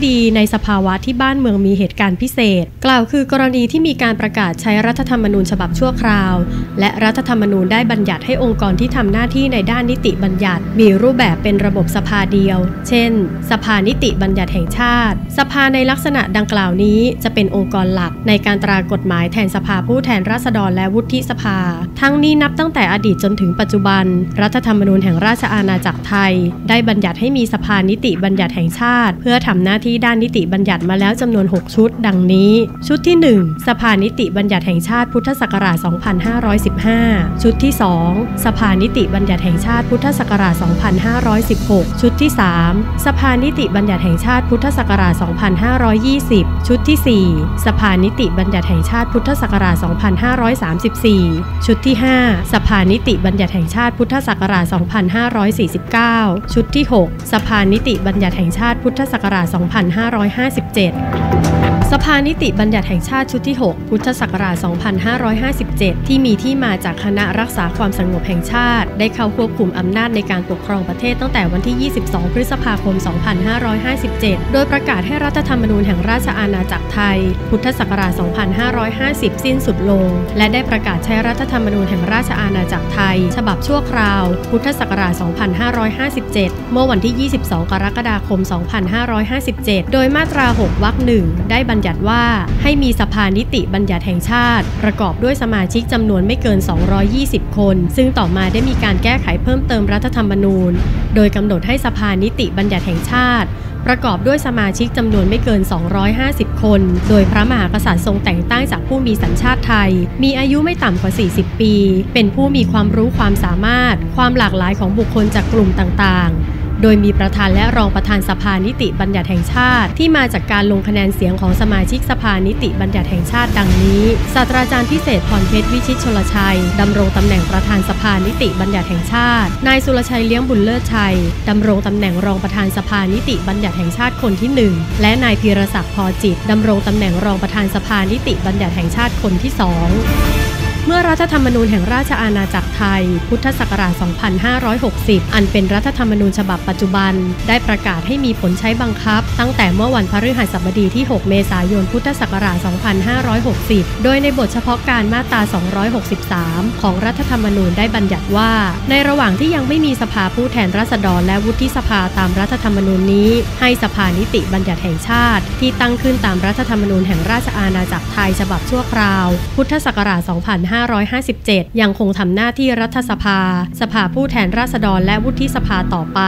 ดีในสภาวะที่บ้านเมืองมีเหตุการณ์พิเศษกล่าวคือกรณีที่มีการประกาศใช้รัฐธรรมนูญฉบับชั่วคราวและรัฐธรรมนูญได้บัญญัติให้องค์กรที่ทำหน้าที่ในด้านนิติบัญญัติมีรูปแบบเป็นระบบสภาเดียวเช่นสภานิติบัญญัติแห่งชาติสภาในลักษณะดังกล่าวนี้จะเป็นองค์กรหลักในการตรากฎหมายแทนสภาผู้แทนราษฎรและวุฒิสภาทั้งนี้นับตั้งแต่อดีตจนถึงปัจจุบันรัฐธรรมนูญแห่งราชอาณาจักรไทยได้บัญญัติให้มีสภานิติบัญญัติแห่งชาติเพื่อทำหน้าที่ด้านนิติบัญญัติมาแล้วจำนวน6ชุดดังนี้ชุดที่1สภานิติบัญญัติแห่งชาติพุทธศักราช2515ชุดที่2สภานิติบัญญัติแห่งชาติพุทธศักราช2516ชุดที่3สภานิติบัญญัติแห่งชาติพุทธศักราช2520ชุดที่4สภานิติบัญญัติแห่งชาติพุทธศักราช2534ชุดที่5สภานิติบัญญัติแห่งชาติพุทธศักราช2549ชุดที่6สภานิติบัญญัติแห่งชาติพุทธศักราช2557สภานิติบัญญัติแห่งชาติชุดที่6พุทธศักราช2557ที่มีที่มาจากคณะรักษาความสงบแห่งชาติได้เข้าควบคุมอำนาจในการปกครองประเทศตั้งแต่วันที่22พฤษภาคม2557โดยประกาศให้รัฐธรรมนูญแห่งราชอาณาจักรไทยพุทธศักราช2550สิ้นสุดลงและได้ประกาศใช้รัฐธรรมนูญแห่งราชอาณาจักรไทยฉบับชั่วคราวพุทธศักราช2557เมื่อวันที่22กรกฎาคม2557โดยมาตรา6วรรค1ได้บัญญัติว่าให้มีสภานิติบัญญัติแห่งชาติประกอบด้วยสมาชิกจำนวนไม่เกิน220คนซึ่งต่อมาได้มีการแก้ไขเพิ่มเติมรัฐธรรมนูญโดยกำหนดให้สภานิติบัญญัติแห่งชาติประกอบด้วยสมาชิกจำนวนไม่เกิน250คนโดยพระมหากษัตริย์ทรงแต่งตั้งจากผู้มีสัญชาติไทยมีอายุไม่ต่ำกว่า40ปีเป็นผู้มีความรู้ความสามารถความหลากหลายของบุคคลจากกลุ่มต่างๆโดยมีประธานและรองประธานสภานิติบัญญัติแห่งชาติที่มาจากการลงคะแนนเสียงของสมาชิกสภานิติบัญญัติแห่งชาติดังนี้ศาสตราจารย์พิเศษพรเพชรวิชิตชลชัยดำรงตำแหน่งประธานสภานิติบัญญัติแห่งชาตินายสุรชัยเลี้ยงบุญเลิศชัยดำรงตำแหน่งรองประธานสภานิติบัญญัติแห่งชาติคนที่1และนายพีรศักดิ์พอจิตดำรงตำแหน่งรองประธานสภานิติบัญญัติแห่งชาติคนที่2เมื่อรัฐธรรมนูญแห่งราชอาณาจักรไทยพุทธศักราช2560อันเป็นรัฐธรรมนูญฉบับปัจจุบันได้ประกาศให้มีผลใช้บังคับตั้งแต่เมื่อวันพฤหัสบดีที่6เมษายนพุทธศักราช2560โดยในบทเฉพาะการมาตรา263ของรัฐธรรมนูญได้บัญญัติว่าในระหว่างที่ยังไม่มีสภาผู้แทนราษฎรและวุฒิสภาตามรัฐธรรมนูญนี้ให้สภานิติบัญญัติแห่งชาติที่ตั้งขึ้นตามรัฐธรรมนูญแห่งราชอาณาจักรไทยฉบับชั่วคราวพุทธศักราช2557ยังคงทำหน้าที่รัฐสภาสภาผู้แทนราษฎรและวุฒิสภาต่อไป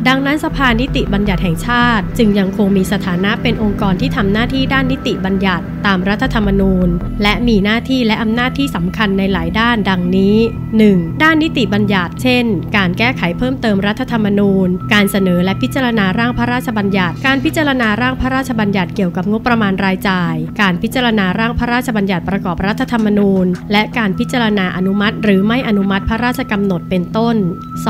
ดังนั้นสภานิติบัญญัติแห่งชาติจึงยังคงมีสถานะเป็นองค์กรที่ทำหน้าที่ด้านนิติบัญญัติตามรัฐธรรมนูญและมีหน้าที่และอำนาจที่สำคัญในหลายด้านดังนี้ 1. ด้านนิติบัญญัติเช่นการแก้ไขเพิ่มเติมรัฐธรรมนูญการเสนอและพิจารณาร่างพระราชบัญญัติการพิจารณาร่างพระราชบัญญัติเกี่ยวกับงบประมาณรายจ่ายการพิจารณาร่างพระราชบัญญัติประกอบรัฐธรรมนูญและการพิจารณาอนุมัติหรือไม่อนุมัติพระราชกำหนดเป็นต้น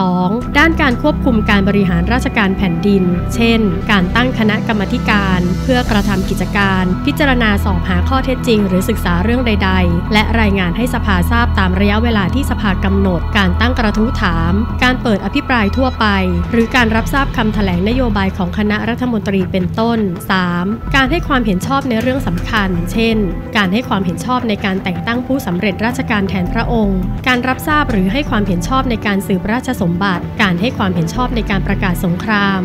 2. ด้านการควบคุมการบริหารราชการแผ่นดินเช่นการตั้งคณะกรรมาธิการเพื่อกระทำกิจการพิจารณาสอบหาข้อเท็จจริงหรือศึกษาเรื่องใดๆและรายงานให้สภาทราบตามระยะเวลาที่สภากำหนดการตั้งกระทู้ถามการเปิดอภิปรายทั่วไปหรือการรับทราบคำแถลงนโยบายของคณะรัฐมนตรีเป็นต้น 3. การให้ความเห็นชอบในเรื่องสำคัญเช่นการให้ความเห็นชอบในการแต่งตั้งผู้สำเร็จราชการแทนพระองค์การรับทราบหรือให้ความเห็นชอบในการสืบราชสมบัติการให้ความเห็นชอบในการประกาศสงคราม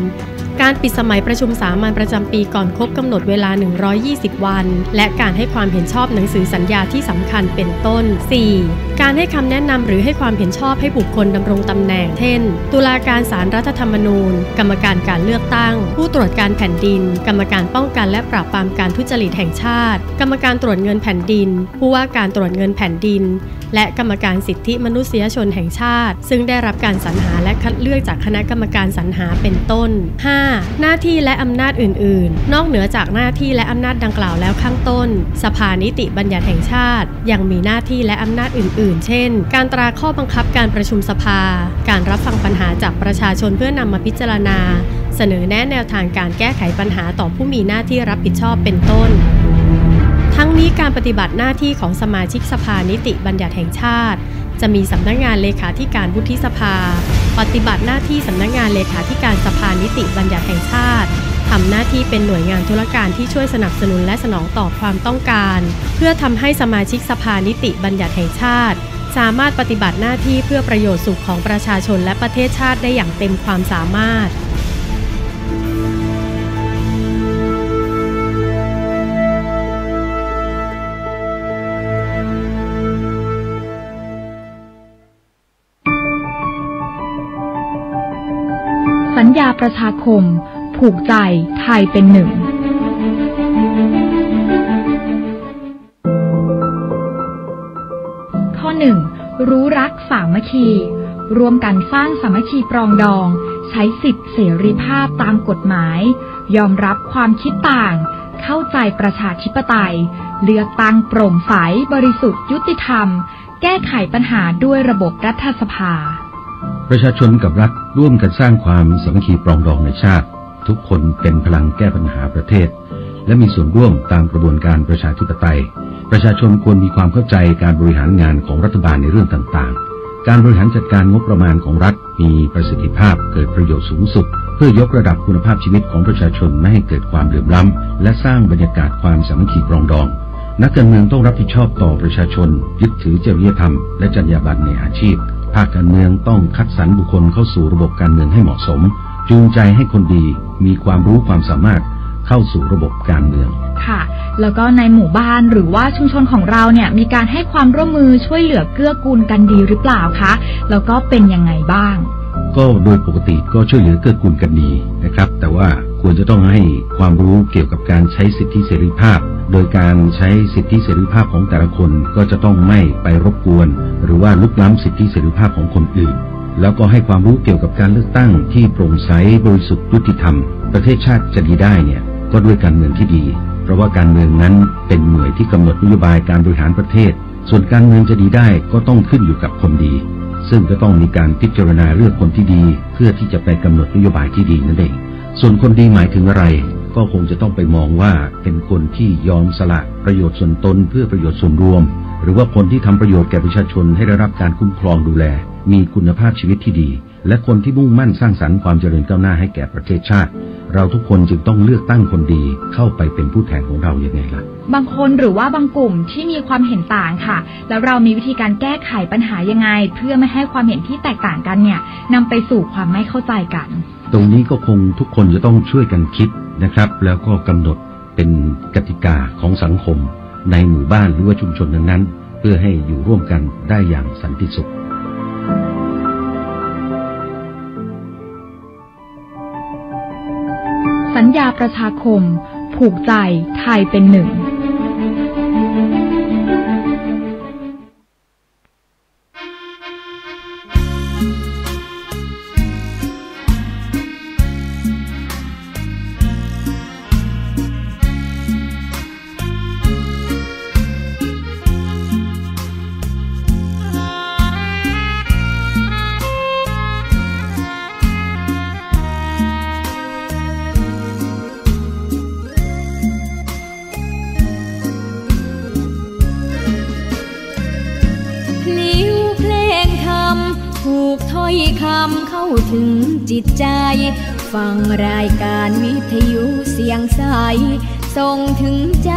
การปิดสมัยประชุมสามัญประจำปีก่อนครบกำหนดเวลา120วันและการให้ความเห็นชอบหนังสือสัญญาที่สำคัญเป็นต้น 4. การให้คำแนะนำหรือให้ความเห็นชอบให้บุคคลดำรงตำแหน่งเช่นตุลาการศาลรัฐธรรมนูญกรรมการการเลือกตั้งผู้ตรวจการแผ่นดินกรรมการป้องกันและปราบปรามการทุจริตแห่งชาติกรรมการตรวจเงินแผ่นดินผู้ว่าการตรวจเงินแผ่นดินและกรรมการสิทธิมนุษยชนแห่งชาติซึ่งได้รับการสรรหาและคัดเลือกจากคณะกรรมการสรรหาเป็นต้น 5. หน้าที่และอำนาจอื่นๆนอกเหนือจากหน้าที่และอำนาจดังกล่าวแล้วข้างต้นสภานิติบัญญัติแห่งชาติยังมีหน้าที่และอำนาจอื่นๆเช่นการตราข้อบังคับการประชุมสภาการรับฟังปัญหาจากประชาชนเพื่อนำมาพิจารณาเสนอแนะแนวทางการแก้ไขปัญหาต่อผู้มีหน้าที่รับผิดชอบเป็นต้นทั้งนี้การปฏิบัติหน้าที่ของสมาชิกสภานิติบัญญัติแห่งชาติจะมีสำนักงานเลขาธิการวุฒิสภาปฏิบัติหน้าที่สำนักงานเลขาธิการสภานิติบัญญัติแห่งชาติ ทำหน้าที่เป็นหน่วยงานธุรการที่ช่วยสนับสนุนและสนองตอบความต้องการเพื่อทำให้สมาชิกสภานิติบัญญัติแห่งชาติสามารถปฏิบัติหน้าที่เพื่อประโยชน์สุขของประชาชนและประเทศชาติได้อย่างเต็มความสามารถสัญญาประชาคมผูกใจไทยเป็นหนึ่งข้อ 1. รู้รักสามัคคีร่วมกันสร้างสามัคคีปรองดองใช้สิทธิเสรีภาพตามกฎหมายยอมรับความคิดต่างเข้าใจประชาธิปไตยเลือกตั้งโปร่งใสบริสุทธิ์ยุติธรรมแก้ไขปัญหาด้วยระบบรัฐสภาประชาชนกับรัฐร่วมกันสร้างความสามัคคีปรองดองในชาติทุกคนเป็นพลังแก้ปัญหาประเทศและมีส่วนร่วมตามกระบวนการประชาธิปไตยประชาชนควรมีความเข้าใจการบริหารงานของรัฐบาลในเรื่องต่างๆการบริหารจัดการงบประมาณของรัฐมีประสิทธิภาพเกิดประโยชน์สูงสุดเพื่อยกระดับคุณภาพชีวิตของประชาชนไม่ให้เกิดความเหลื่อมล้ำและสร้างบรรยากาศความสามัคคีปรองดองนักการเมืองต้องรับผิดชอบต่อประชาชนยึดถือจริยธรรมและจรรยาบรรณในอาชีพภาคการเมืองต้องคัดสรรบุคคลเข้าสู่ระบบการเมืองให้เหมาะสมจูงใจให้คนดีมีความรู้ความสามารถเข้าสู่ระบบการเมืองค่ะแล้วก็ในหมู่บ้านหรือว่าชุมชนของเราเนี่ยมีการให้ความร่วมมือช่วยเหลือเกื้อกูลกันดีหรือเปล่าคะแล้วก็เป็นยังไงบ้างก็โดยปกติก็ช่วยเหลือเกื้อกูลกันดีนะครับแต่ว่าควรจะต้องให้ความรู้เกี่ยวกับการใช้สิทธิเสรีภาพโดยการใช้สิทธิเสรีภาพของแต่ละคนก็จะต้องไม่ไปรบกวนหรือว่าลุกล้ำสิทธิเสรีภาพของคนอื่นแล้วก็ให้ความรู้เกี่ยวกับการเลือกตั้งที่โปร่งใสบริสุทธิ์ยุติธรรมประเทศชาติจะดีได้เนี่ยก็ด้วยการเมืองที่ดีเพราะว่าการเมืองนั้นเป็นหน่วยที่กำหนดนโยบายการบริหารประเทศส่วนการเมืองจะดีได้ก็ต้องขึ้นอยู่กับคนดีซึ่งก็ต้องมีการพิจารณาเลือกคนที่ดีเพื่อที่จะไปกำหนดนโยบายที่ดีนั่นเองส่วนคนดีหมายถึงอะไรก็คงจะต้องไปมองว่าเป็นคนที่ยอมสละประโยชน์ส่วนตนเพื่อประโยชน์ส่วนรวมหรือว่าคนที่ทำประโยชน์แก่ประชาชนให้ได้รับการคุ้มครองดูแลมีคุณภาพชีวิตที่ดีและคนที่มุ่งมั่นสร้างสรรค์ความเจริญก้าวหน้าให้แก่ประเทศชาติเราทุกคนจึงต้องเลือกตั้งคนดีเข้าไปเป็นผู้แทนของเราอย่างไงล่ะบางคนหรือว่าบางกลุ่มที่มีความเห็นต่างค่ะแล้วเรามีวิธีการแก้ไขปัญหายังไงเพื่อไม่ให้ความเห็นที่แตกต่างกันเนี่ยนำไปสู่ความไม่เข้าใจกันตรงนี้ก็คงทุกคนจะต้องช่วยกันคิดนะครับแล้วก็กำหนดเป็นกติกาของสังคมในหมู่บ้านหรือว่าชุมชนนั้นๆเพื่อให้อยู่ร่วมกันได้อย่างสันติสุขสัญญาประชาคมผูกใจไทยเป็นหนึ่งถ้อยคำเข้าถึงจิตใจฟังรายการวิทยุเสียงใสส่งถึงใจ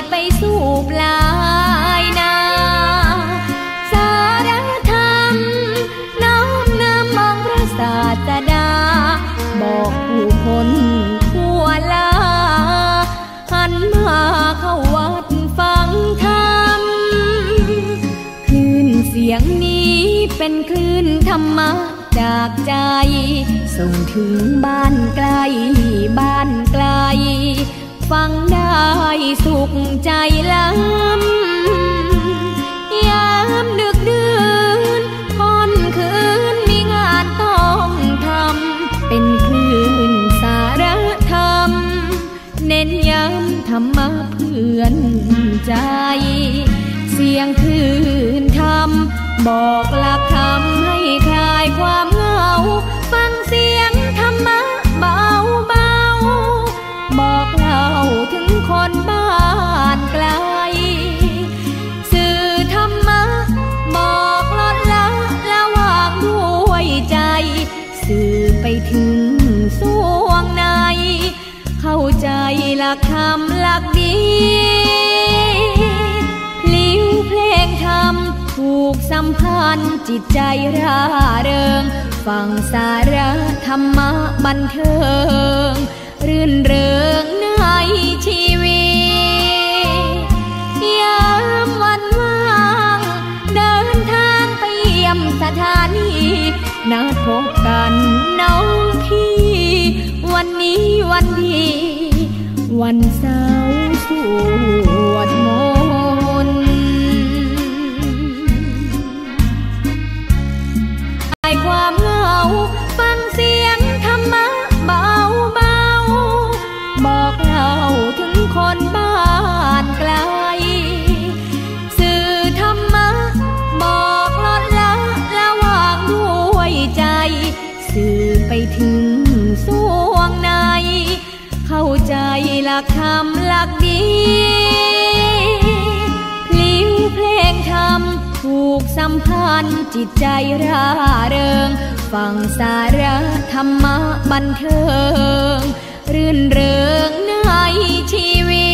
ไปสู่ปลายนาสารธรรมน้อมนำมองพระศาสดาบอกผู้คนทั่วลาหันมาเข้าวัดฟังธรรมคลื่นเสียงนี้เป็นคลื่นธรรมะจากใจส่งถึงบ้านไกลบ้านไกลฟังได้สุขใจล้ำยามดึกดื่นค่ำคืนมีงานต้องทำเป็นคลื่นสารธรรมเน้นย้ำธรรมะเพื่อนใจเสียงคลื่นธรรมบอกหลักธรรมให้คลายความเหงาฟังเสียงธรรมะเบาเบาบอกเล่าถึงคนบ้านไกลสื่อธรรมะบอกลดละละวางด้วยใจสื่อไปถึงสวงในเข้ ใจหลักธรรมหลักดีพลิ้วเพลงธรรมถูกสัมพันธ์จิตใจร่าเริงฟังสาระธรรมะบันเทิงรื่นเริงในชีวิตยามวันว่างเดินทางไปเยี่ยมสถานีนัดพบกันน้องพี่วันนี้วันดีวันเสาร์สวดมนต์คลายความเหงาฟังเสียงธรรมะเบาๆบอกเล่าถึงคนบ้านไกลสื่อธรรมะบอกลดละวางด้วยใจสื่อไปถึงสวงในเข้าใจหลักธรรมหลักดีพลิ้วเพลงธรรมถูกสัมพันธ์จิตใจร่าเริงฟังสาระธรรมะบันเทิงรื่นเริงในชีวิ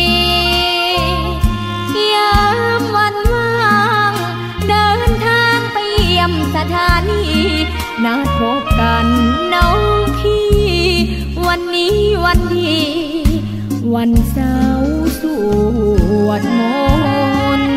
ตยามวันว่างเดินทางไปเยี่ยมสถานีนัดพบกันน้องพี่วันนี้วันดีวันเสาร์สวดมนต์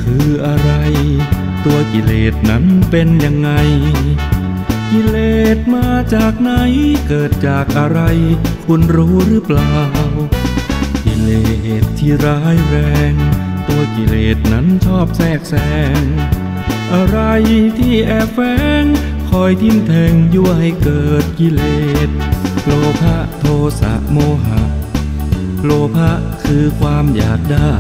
คืออะไรตัวกิเลสนั้นเป็นยังไงกิเลสมาจากไหนเกิดจากอะไรคุณรู้หรือเปล่ากิเลสที่ร้ายแรงตัวกิเลสนั้นชอบแทรกแซงอะไรที่แอบแฝงคอยทิ่มแทงยั่วให้เกิดกิเลสโลภะโทสะโมหะโลภะคือความอยากได้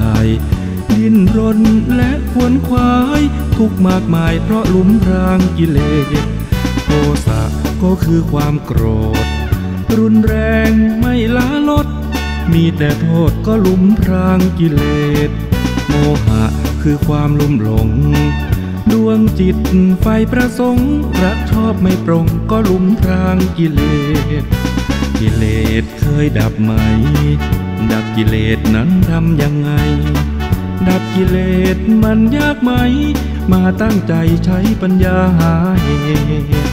ดิ้นรนและขวนขวายทุกข์มากมายเพราะหลุมพรางกิเลสโทสะก็คือความโกรธรุนแรงไม่ละลดมีแต่โทษก็หลุมพรางกิเลสโมหะคือความลุ่มหลงดวงจิตไฟประสงค์รักชอบไม่ปรงก็หลุมพรางกิเลสกิเลสเคยดับไหมดับกิเลสนั้นทำยังไงดับกิเลสมันยากไหมมาตั้งใจใช้ปัญญาหาเหตุ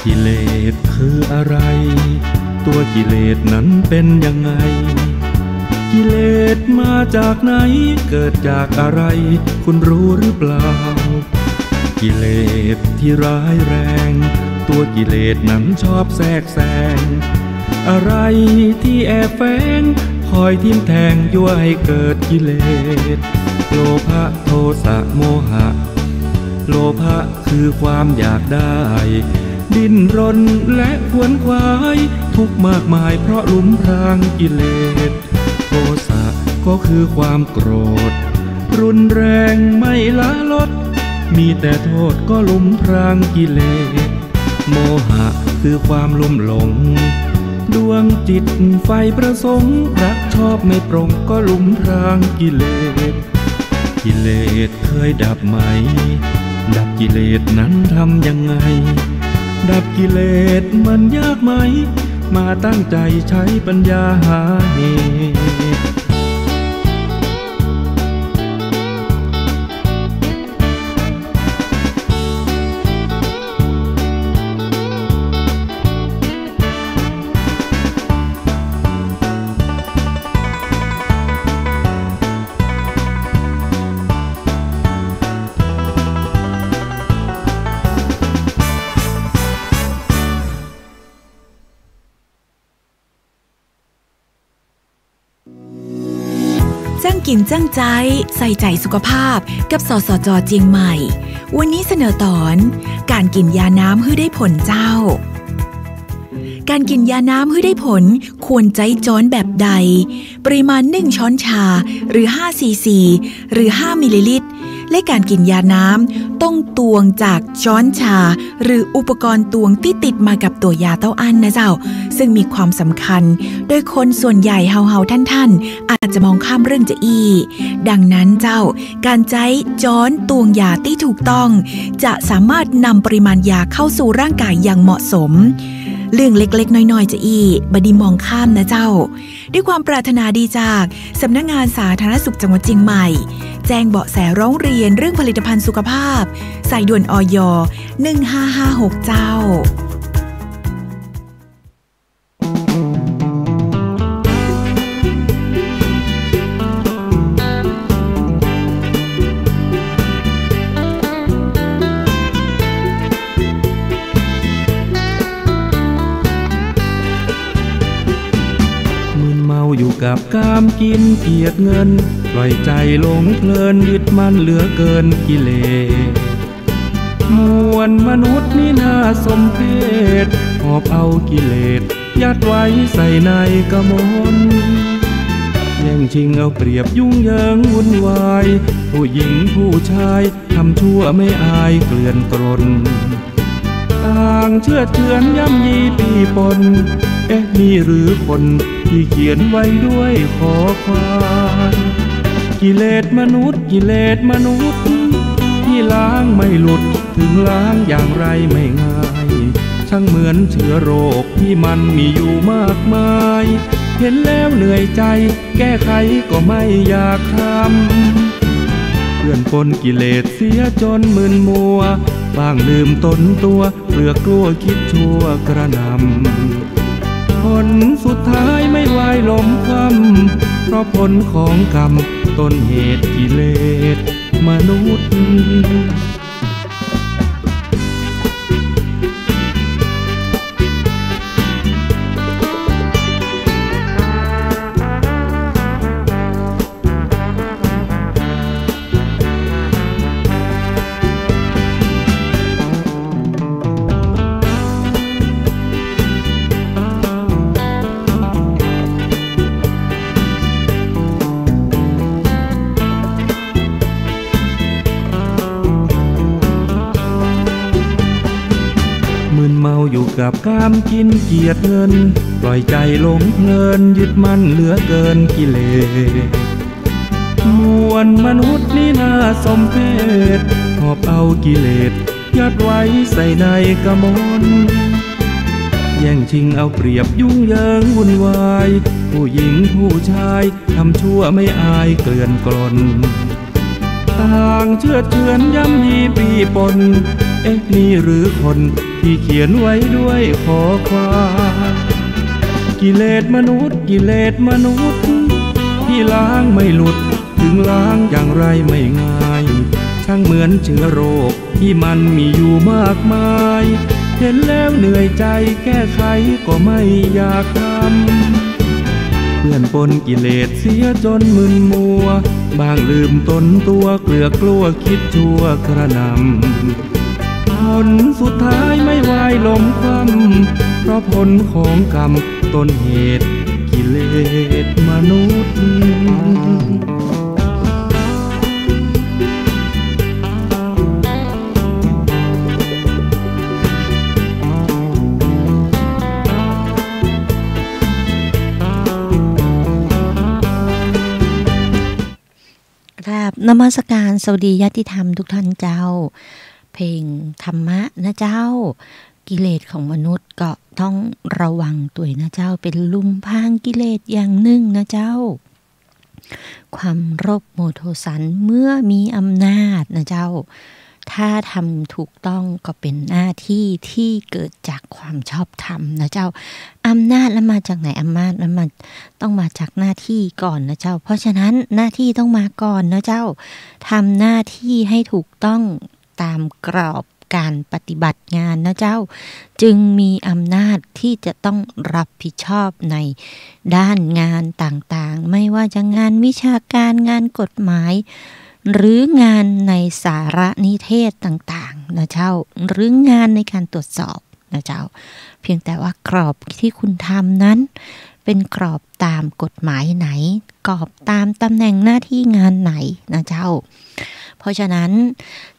กิเลสคืออะไรตัวกิเลสนั้นเป็นยังไงกิเลสมาจากไหนเกิดจากอะไรคุณรู้หรือเปล่ากิเลสที่ร้ายแรงตัวกิเลสนั้นชอบแทรกแซงอะไรที่แอบแฝงคอยทิ่มแทงยั่วให้เกิดกิเลสโลภะโทสะโมหะโลภะคือความอยากได้ดิ้นรนและขวนขวายทุกข์มากมายเพราะหลุมพรางกิเลสโทสะก็คือความโกรธรุนแรงไม่ละลดมีแต่โทษก็หลุมพรางกิเลสโมหะคือความลุ่มหลงดวงจิตไฟประสงค์รักชอบไม่ปรงก็หลุมพรางกิเลสกิเลสเคยดับไหมดับกิเลสนั้นทำยังไงดับกิเลสมันยากไหมมาตั้งใจใช้ปัญญาหาเหตุ กินจังใจใส่ใจสุขภาพกับสสจ.เจียงใหม่วันนี้เสนอตอนการกินยาน้ำให้ได้ผลเจ้าการกินยาน้ำให้ได้ผลควรใจจ้อนแบบใดปริมาณ1ช้อนชาหรือ5ซีซีหรือ5มิลลิลิตรและการกินยาน้ำต้องตวงจากช้อนชาหรืออุปกรณ์ตวงที่ติดมากับตัวยาเต้าอั้นนะเจ้าซึ่งมีความสำคัญโดยคนส่วนใหญ่เฮาท่านอาจจะมองข้ามเรื่องจะดังนั้นเจ้าการใช้ช้อนตวงยาที่ถูกต้องจะสามารถนำปริมาณยาเข้าสู่ร่างกายอย่างเหมาะสมเรื่องเล็กๆน้อยๆจะบดีมองข้ามนะเจ้าด้วยความปรารถนาดีจากสำนักงานสาธารณสุขจังหวัดเชียงใหม่แจ้งเบาะแสร้องเรียนเรื่องผลิตภัณฑ์สุขภาพสายด่วนอย 1556 เจ้าอยู่กับกามกินเกียรติเงินปล่อยใจหลงเพลินยึดมั่นเหลือเกินกิเลสมวลมนุษย์นี่น่าสมเพชหอบเอากิเลสยัดไว้ใส่ในกมลแย่งชิงเอาเปรียบยุ่งเหยิงวุ่นวายผู้หญิงผู้ชายทำชั่วไม่อายเกลื่อนกลนต่างเชื่อเชือนย่ำยีตีปนนี่หรือคนที่เขียนไว้ด้วยขอความกิเลสมนุษย์กิเลสมนุษย์ที่ล้างไม่หลุดถึงล้างอย่างไรไม่ง่ายช่างเหมือนเชื้อโรคที่มันมีอยู่มากมายเห็นแล้วเหนื่อยใจแก้ไขก็ไม่อยากทำเพื่อนปนกิเลสเสียจนมึนมัวบ้างลืมตนตัวเปลือกกลัวคิดชั่วกระนำผลสุดท้ายไม่วายล้มคว่ำเพราะผลของกรรมต้นเหตุกิเลสมนุษย์อยู่กับกามกินเกียรติเงินปล่อยใจหลงเพลินยึดมั่นเหลือเกินกิเลสมวลมนุษย์นี่น่าสมเพชหอบเอากิเลสยัดไว้ใส่ในกมลแย่งชิงเอาเปรียบยุ่งเหยิงวุ่นวายผู้หญิงผู้ชายทำชั่วไม่อายเกลื่อนกลนต่างเชื่อเชือนย่ำยีปีปนนี่หรือคนที่เขียนไว้ด้วยขอความกิเลสมนุษย์กิเลสมนุษย์ที่ล้างไม่หลุดถึงล้างอย่างไรไม่ง่ายช่างเหมือนเชื้อโรคที่มันมีอยู่มากมายเห็นแล้วเหนื่อยใจแก้ไขก็ไม่อยากทำเพื่อนปนกิเลสเสียจนมึนมัวบางลืมตนตัวเกลือกลัวคิดชั่วกระนำผลสุดท้ายไม่วายล้มคว่ำเพราะผลของกรรมต้นเหตุกิเลสมนุษย์ครับนมัสการสวัสดีญาติธรรมทุกท่านเจ้าเพลงธรรมะนะเจ้ากิเลสของมนุษย์ก็ต้องระวังตัวนะเจ้าเป็นลุ่มพรางกิเลสอย่างหนึ่งนะเจ้าความโลภโมโทสันเมื่อมีอำนาจนะเจ้าถ้าทำถูกต้องก็เป็นหน้าที่ที่เกิดจากความชอบธรรมนะเจ้าอำนาจแล้วมาจากไหนอำนาจแล้วมันต้องมาจากหน้าที่ก่อนนะเจ้าเพราะฉะนั้นหน้าที่ต้องมาก่อนนะเจ้าทำหน้าที่ให้ถูกต้องตามกรอบ การปฏิบัติงานนะเจ้าจึงมีอำนาจที่จะต้องรับผิดชอบในด้านงานต่างๆไม่ว่าจะงานวิชาการงานกฎหมายหรืองานในสารนิเทศต่างๆนะเจ้าหรืองานในการตรวจสอบนะเจ้าเพียงแต่ว่ากรอบที่คุณทำนั้นเป็นกรอบตามกฎหมายไหนกรอบตามตำแหน่งหน้าที่งานไหนนะเจ้าเพราะฉะนั้น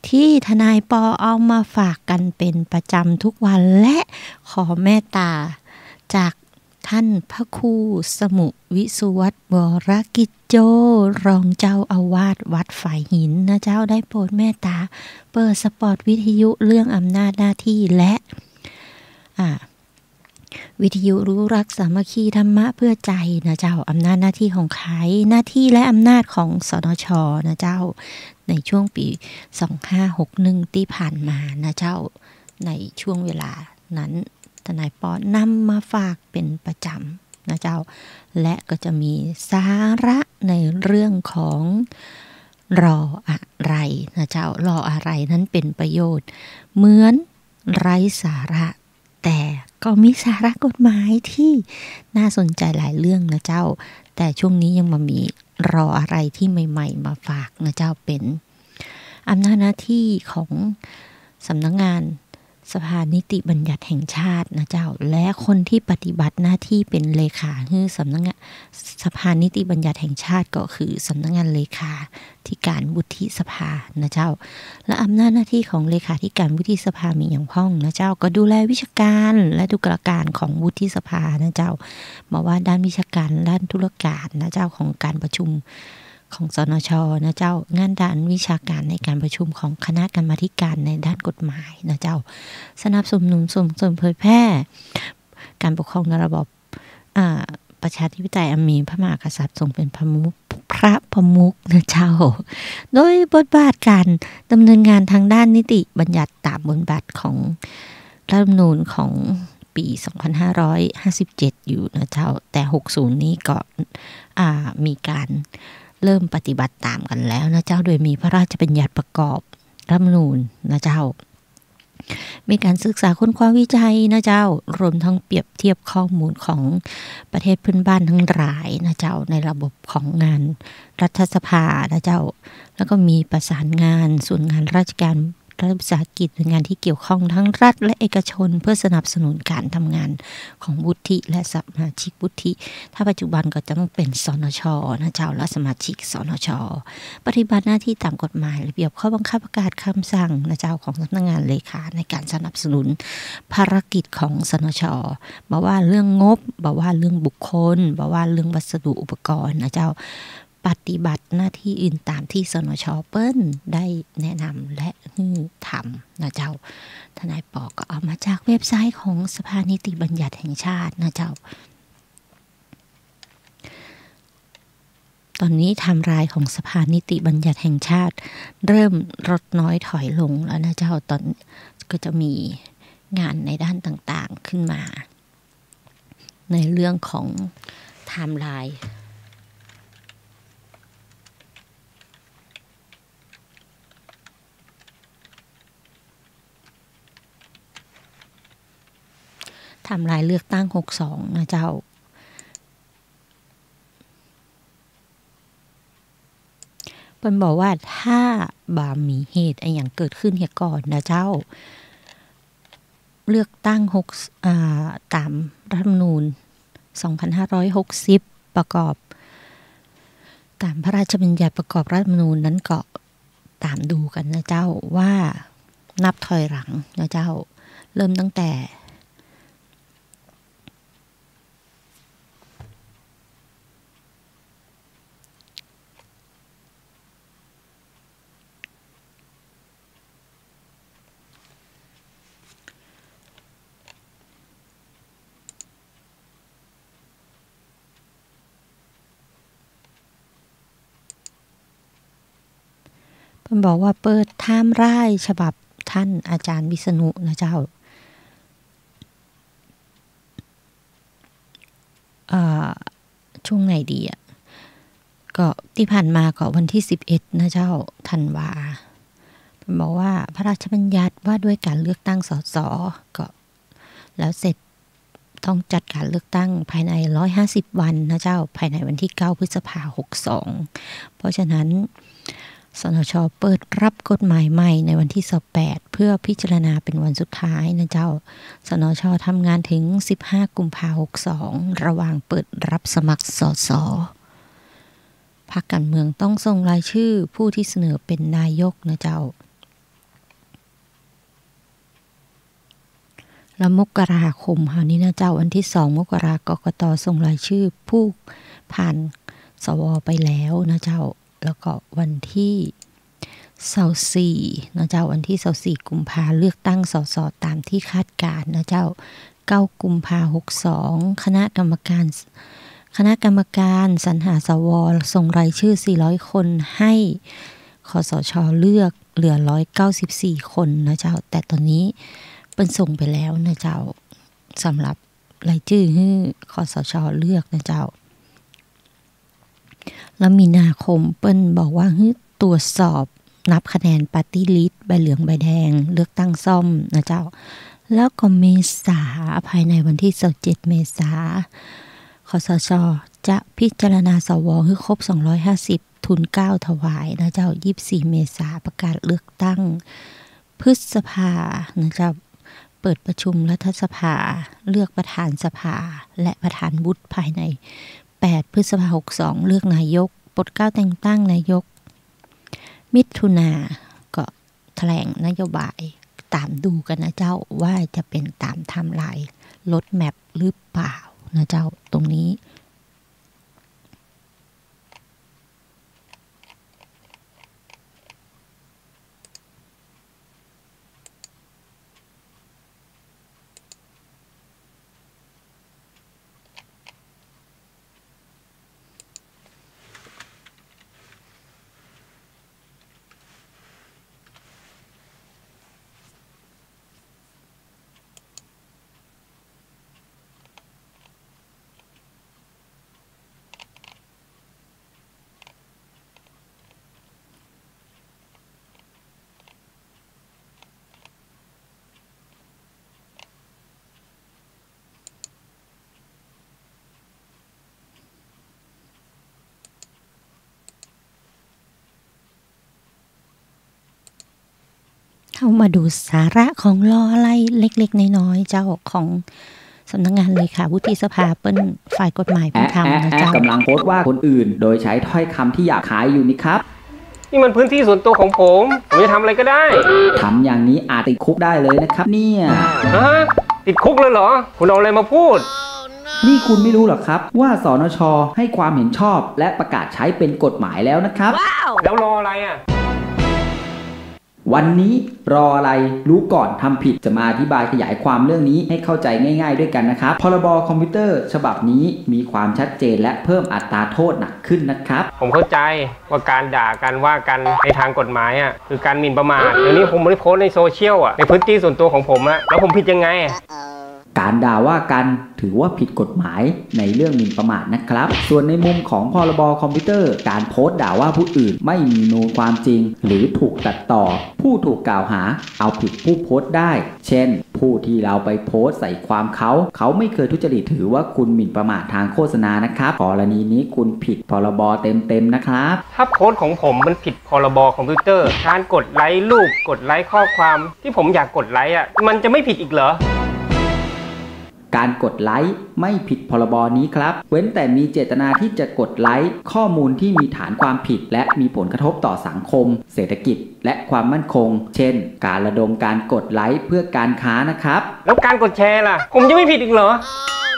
ที่ทนายปอเอามาฝากกันเป็นประจำทุกวันและขอเมตตาจากท่านพระครูสมุวิสุวัตรวรกิจโจรองเจ้าอาวาสวัดฝ่ายหินนะเจ้าได้โปรดเมตตาเปิดสปอตวิทยุเรื่องอำนาจหน้าที่และวิทยุรู้รักสามัคคีธรรมะเพื่อใจนะเจ้าอำนาจหน้าที่ของใครหน้าที่และอำนาจของสนช.นะเจ้าในช่วงปี2561ที่ผ่านมานะเจ้าในช่วงเวลานั้นทนายปอนำมาฝากเป็นประจำนะเจ้าและก็จะมีสาระในเรื่องของรออะไรนะเจ้ารออะไรนั้นเป็นประโยชน์เหมือนไร้สาระแต่ก็มีสาระกฎหมายที่น่าสนใจหลายเรื่องนะเจ้าแต่ช่วงนี้ยังมามีรออะไรที่ใหม่ๆมาฝากนะเจ้าเป็นอำนาจหน้าที่ของสำนักงานสภานิติบัญญัติแห่งชาตินะเจ้าและคนที่ปฏิบัติหน้าที่เป็นเลขาคือสำนักงานสภานิติบัญญัติแห่งชาติก็คือสำนักงานเลขาธิการวุฒิสภานะเจ้าและอำนาจหน้าที่ของเลขาธิการวุฒิสภามีอย่างพ้องนะเจ้าก็ดูแลวิชาการและดุลการของวุฒิสภานะเจ้ามาว่าด้านวิชาการด้านธุรการนะเจ้าของการประชุมของสนช.นะเจ้างานด้านวิชาการในการประชุมของคณะกรรมาธิการในด้านกฎหมายนะเจ้าสนับสนุนส่งเสริมเผยแพร่การปกครองในระบบประชาธิปไตยอันมีพระมหากษัตริย์ทรงเป็นพระประมุขนะเจ้าโดยบทบาทการดำเนินงานทางด้านนิติบัญญัติตามบทบาทของรัฐธรรมนูญของปี2557อยู่นะเจ้าแต่60นี้ก็มีการเริ่มปฏิบัติตามกันแล้วนะเจ้าโดยมีพระราชบัญญัติประกอบรัฐธรรมนูญนะเจ้ามีการศึกษาค้นคว้าวิจัยนะเจ้ารวมทั้งเปรียบเทียบข้อมูลของประเทศเพื่อนบ้านทั้งหลายนะเจ้าในระบบของงานรัฐสภานะเจ้าแล้วก็มีประสานงานส่วนงานราชการรัฐวิสาหกิจหรืองานที่เกี่ยวข้องทั้งรัฐและเอกชนเพื่อสนับสนุนการทำงานของวุฒิและสมาชิกวุฒิถ้าปัจจุบันก็จะต้องเป็นสนช.นะเจ้าและสมาชิกสนช.ปฏิบัติหน้าที่ตามกฎหมายระเบียบข้อบังคับประกาศคำสั่งนะเจ้าของสำนักงานเลขาในการสนับสนุนภารกิจของสนช.บอกว่าเรื่องงบบอกว่าเรื่องบุคคลบอกว่าเรื่องวัสดุอุปกรณ์นะเจ้าปฏิบัติหน้าที่อื่นตามที่สนช.เปิ้ลได้แนะนำและทำนะเจ้าทนายปอก็เอามาจากเว็บไซต์ของสภานิติบัญญัติแห่งชาตินะเจ้าตอนนี้ไทม์ไลน์ของสภานิติบัญญัติแห่งชาติเริ่มลดน้อยถอยลงแล้วนะเจ้าตอนก็จะมีงานในด้านต่างๆขึ้นมาในเรื่องของไทม์ไลน์ทำลายเลือกตั้ง62นะเจ้าเปิ้นบอกว่าถ้าบ่มีเหตุอะไรอย่างเกิดขึ้นเนี่ยก่อนนะเจ้าเลือกตั้งตามรัฐธรรมนูญ2560ประกอบตามพระราชบัญญัติประกอบรัฐธรรมนูญนั้นก็ตามดูกันนะเจ้าว่านับถอยหลังนะเจ้าเริ่มตั้งแต่บอกว่าเปิดไทม์ไลน์ฉบับท่านอาจารย์วิษณุนะเจ้าช่วงไหนดีก็ที่ผ่านมาก็วันที่11นะเจ้าธันวา บอกว่าพระราชบัญญัติว่าด้วยการเลือกตั้งสสก็แล้วเสร็จต้องจัดการเลือกตั้งภายใน150วันนะเจ้าภายในวันที่9พฤษภาคม62เพราะฉะนั้นสนช.เปิดรับกฎหมายใหม่ในวันที่28เพื่อพิจารณาเป็นวันสุดท้ายนะเจ้าสนช.ทำงานถึง15กุมภาพันธ์62ระหว่างเปิดรับสมัครสสพรรคการเมืองต้องส่งรายชื่อผู้ที่เสนอเป็นนายกนะเจ้าแล้วมกราคมคราวนี้นะเจ้าวันที่2มกราคมกกต.ส่งรายชื่อผู้ผ่านสวไปแล้วนะเจ้าแล้วก็วันที่24นะเจ้าวันที่24กุมภาพันธ์เลือกตั้งสสตามที่คาดการณ์นะเจ้า9กุมภาพันธ์62คณะกรรมการสรรหาสวส่งรายชื่อ400คนให้คสช.เลือกเหลือ194คนนะเจ้าแต่ตอนนี้เป็นส่งไปแล้วนะเจ้าสำหรับรายชื่อให้คสช.เลือกนะเจ้าแล้วมีนาคมเปิ้นบอกว่าให้ตรวจสอบนับคะแนนปาร์ตี้ลิสต์ใบเหลืองใบแดงเลือกตั้งซ่อมนะเจ้าแล้วก็เมษาภายในวันที่27เมษาคสช.จะพิจารณาสวให้ครบ250ทุน9ถวายนะเจ้า24เมษาประกาศเลือกตั้งพฤษภานะเจ้าเปิดประชุมรัฐสภาเลือกประธานสภาและประธานวุฒิภายใน8พฤษภาคม62เลือกนายกโปรดเกล้าแต่งตั้งนายกมิถุนาก็แถลงนโยบายตามดูกันนะเจ้าว่าจะเป็นตามไทม์ไลน์ลดแมปหรือเปล่านะเจ้าตรงนี้เข้ามาดูสาระของลออะไรเล็กๆน้อยๆเจ้าของสำนักงานเลขาวุฒิสภาเปิ้นฝ่ายกฎหมายเพิ่งทำนะเจ้ากำลังโพสต์ว่าคนอื่นโดยใช้ถ้อยคำที่หยาบคายอยู่นี่ครับนี่มันพื้นที่ส่วนตัวของผมจะทำอะไรก็ได้ทำอย่างนี้อาจติดคุกได้เลยนะครับเนี่ยติดคุกเลยเหรอคุณเอาอะไรมาพูดนี่คุณไม่รู้หรอครับว่าสนช.ให้ความเห็นชอบและประกาศใช้เป็นกฎหมายแล้วนะครับ แล้วรออะไรอ่ะวันนี้รออะไรรู้ก่อนทำผิดจะมาอธิบายขยายความเรื่องนี้ให้เข้าใจง่ายๆด้วยกันนะครับพรบคอมพิวเตอร์ฉบับนี้มีความชัดเจนและเพิ่มอัตราโทษหนักขึ้นนะครับผมเข้าใจว่าการด่ากันว่ากันในทางกฎหมายอ่ะคือการหมิ่นประมาทเดี๋ยวนี้ผมไม่ได้โพสในโซเชียลอ่ะในพื้นที่ส่วนตัวของผมอะแล้วผมผิดยังไงการด่าว่ากันถือว่าผิดกฎหมายในเรื่องหมิ่นประมาทนะครับส่วนในมุมของพรบคอมพิวเตอร์การโพสต์ด่าว่าผู้อื่นไม่มีมูลความจริงหรือถูกตัดต่อผู้ถูกกล่าวหาเอาผิดผู้โพสต์ได้เช่นผู้ที่เราไปโพสต์ใส่ความเขาไม่เคยทุจริตถือว่าคุณหมิ่นประมาททางโฆษณานะครับกรณีนี้คุณผิดพรบเต็มนะครับถ้าโพสต์ของผมมันผิดพรบคอมพิวเตอร์การกดไลค์รูปกดไลค์ข้อความที่ผมอยากกดไลค์อ่ะมันจะไม่ผิดอีกเหรอการกดไลค์ไม่ผิดพรบนี้ครับเว้นแต่มีเจตนาที่จะกดไลค์ข้อมูลที่มีฐานความผิดและมีผลกระทบต่อสังคมเศรษฐกิจและความมั่นคงเช่นการระดมการกดไลค์เพื่อการค้านะครับแล้วการกดแชร์ล่ะผมจะไม่ผิดอีกเหรอ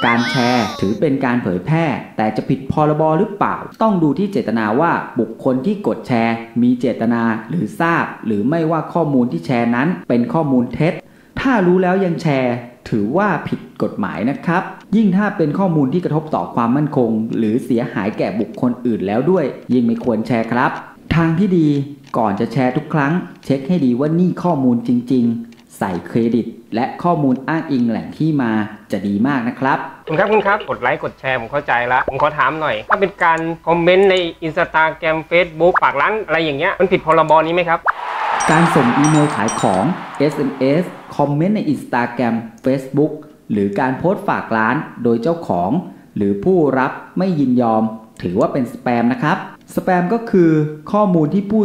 การแชร์ถือเป็นการเผยแพร่แต่จะผิดพรบหรือเปล่าต้องดูที่เจตนาว่าบุคคลที่กดแชร์มีเจตนาหรือทราบหรือไม่ว่าข้อมูลที่แชร์นั้นเป็นข้อมูลเท็จถ้ารู้แล้วยังแชร์ถือว่าผิดกฎหมายนะครับยิ่งถ้าเป็นข้อมูลที่กระทบต่อความมั่นคงหรือเสียหายแก่บุคคลอื่นแล้วด้วยยิ่งไม่ควรแชร์ครับทางที่ดีก่อนจะแชร์ทุกครั้งเช็คให้ดีว่านี่ข้อมูลจริงๆใส่เครดิตและข้อมูลอ้างอิงแหล่งที่มาจะดีมากนะครับคุณครับกดไลค์กดแชร์ผมเข้าใจแล้วผมขอถามหน่อยถ้าเป็นการคอมเมนต์ใน Instagram Facebook ปากร้านอะไรอย่างเงี้ยมันผิดพรบนี้ไหมครับ การส่งอีเมลขายของ SMS คอมเมนต์ใน Instagram Facebook หรือการโพสต์ฝากร้านโดยเจ้าของหรือผู้รับไม่ยินยอมถือว่าเป็นสแปมนะครับสแปมก็คือข้อมูลที่ผู้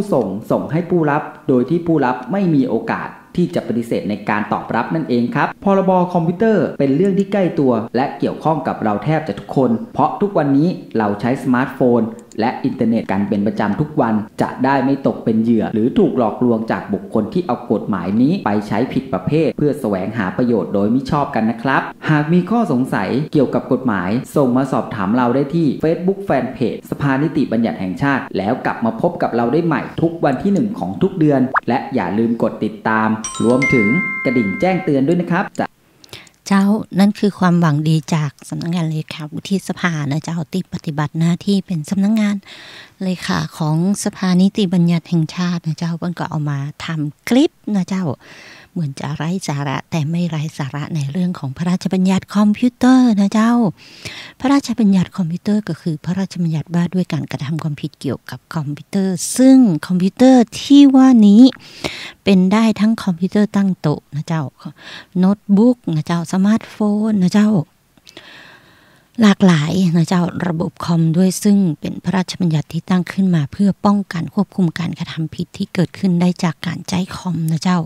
ส่งให้ผู้รับโดยที่ผู้รับไม่มีโอกาสที่จะปฏิเสธในการตอบรับนั่นเองครับพรบคอมพิวเตอร์เป็นเรื่องที่ใกล้ตัวและเกี่ยวข้องกับเราแทบจะทุกคนเพราะทุกวันนี้เราใช้สมาร์ทโฟนและอินเทอร์เน็ตกันเป็นประจำทุกวันจะได้ไม่ตกเป็นเหยื่อหรือถูกหลอกลวงจากบุคคลที่เอากฎหมายนี้ไปใช้ผิดประเภทเพื่อแสวงหาประโยชน์โดยมิชอบกันนะครับหากมีข้อสงสัยเกี่ยวกับกฎหมายส่งมาสอบถามเราได้ที่ Facebook Fanpage สภานิติบัญญัติแห่งชาติแล้วกลับมาพบกับเราได้ใหม่ทุกวันที่1ของทุกเดือนและอย่าลืมกดติดตามรวมถึงกระดิ่งแจ้งเตือนด้วยนะครับเจ้านั่นคือความหวังดีจากสำนักงานเลขาวุฒิสภานะเจ้าที่ปฏิบัติหน้าที่เป็นสำนักงานเลขาของสภานิติบัญญัติแห่งชาตินะเจ้าเพิ่นก็เอามาทำคลิปนะเจ้าเหมือนจะไร้สาระแต่ไม่ไร้สาระในเรื่องของพระราชบัญญัติคอมพิวเตอร์นะเจ้าพระราชบัญญัติคอมพิวเตอร์ก็คือพระราชบัญญัติว่าด้วยการกระทำความผิดเกี่ยวกับคอมพิวเตอร์ซึ่งคอมพิวเตอร์ที่ว่านี้เป็นได้ทั้งคอมพิวเตอร์ตั้งโต๊ะนะเจ้าโน้ตบุ๊กนะเจ้าสมาร์ทโฟนนะเจ้าหลากหลายนะเจ้าระบบคอมด้วยซึ่งเป็นพระราชบัญญัติที่ตั้งขึ้นมาเพื่อป้องกันควบคุมการกระทำผิดที่เกิดขึ้นได้จากการใช้คอมนะเจ้า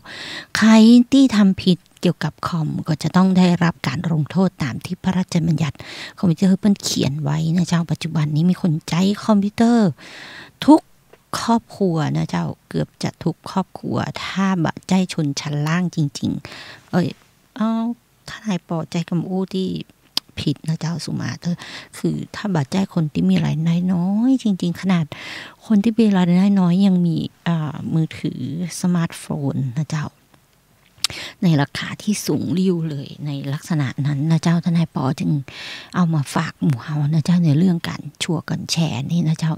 ใครที่ทำผิดเกี่ยวกับคอมก็จะต้องได้รับการลงโทษตามที่พระราชบัญญัติคอมพิวเตอร์เพิ่นเขียนไว้นะเจ้าปัจจุบันนี้มีคนใช้คอมพิวเตอร์ทุกครอบครัวนะเจ้าเกือบจะทุกครอบครัวถ้าบะใจชนชั้นล่างจริงๆถ้านายปอใจกำอู้ที่ผิดนะเจ้าสุมาเธอคือถ้าบาดใจคนที่มีรายได้น้อยจริงๆขนาดคนที่มีรายได้น้อยยังมีมือถือสมาร์ทโฟนนะเจ้าในราคาที่สูงริ้วเลยในลักษณะนั้นนะเจ้าทนายปอจึงเอามาฝากหมู่เฮานะเจ้าในเรื่องการชั่วกันแชร์นี่นะเจ้า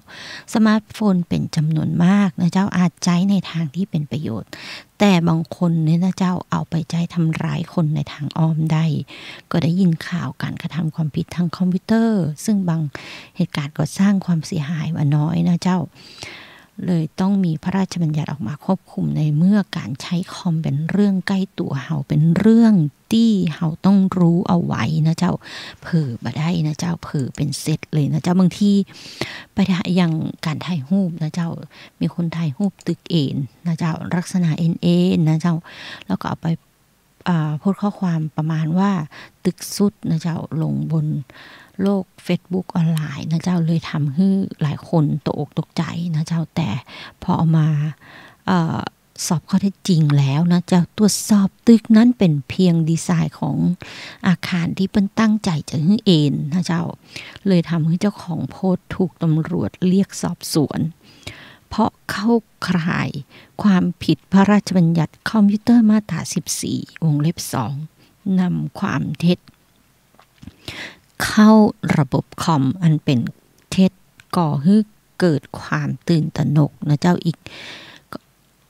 สมาร์ทโฟนเป็นจำนวนมากนะเจ้าอาจใช้ในทางที่เป็นประโยชน์แต่บางคนเนี่ยนะเจ้าเอาไปใช้ทำร้ายคนในทางอ้อมได้ก็ได้ยินข่าวการกระทำความผิดทางคอมพิวเตอร์ซึ่งบางเหตุการณ์ก็สร้างความเสียหายมาน้อยนะเจ้าเลยต้องมีพระราชบัญญัติออกมาควบคุมในเมื่อการใช้คอมเป็นเรื่องใกล้ตัวเฮาเป็นเรื่องที่เฮาต้องรู้เอาไว้นะเจ้าเผลอบ่ได้นะเจ้าเผลอเป็นเซตเลยนะเจ้าบางทีไปอย่างการถ่ายรูปนะเจ้ามีคนถ่ายรูปตึกเอ็นนะเจ้าลักษณะเอ็นนะเจ้าแล้วก็เอาไปโพสต์ข้อความประมาณว่าตึกสุดนะเจ้าลงบนโลก Facebook ออนไลน์นะเจ้าเลยทำให้หลายคนตกอกตกใจนะเจ้าแต่พอเอามาสอบข้อเท็จจริงแล้วนะเจ้าตรวจสอบตึกนั้นเป็นเพียงดีไซน์ของอาคารที่เพิ่นตั้งใจจะให้เอ็นนะเจ้าเลยทำให้เจ้าของโพสต์ถูกตำรวจเรียกสอบสวนเพราะเข้าข่ายความผิดพระราชบัญญัติคอมพิวเตอร์มาตรา14วงเล็บ2นำความเท็จเข้าระบบคอมอันเป็นเท็จก่อให้เกิดความตื่นตระหนกนะเจ้าอีก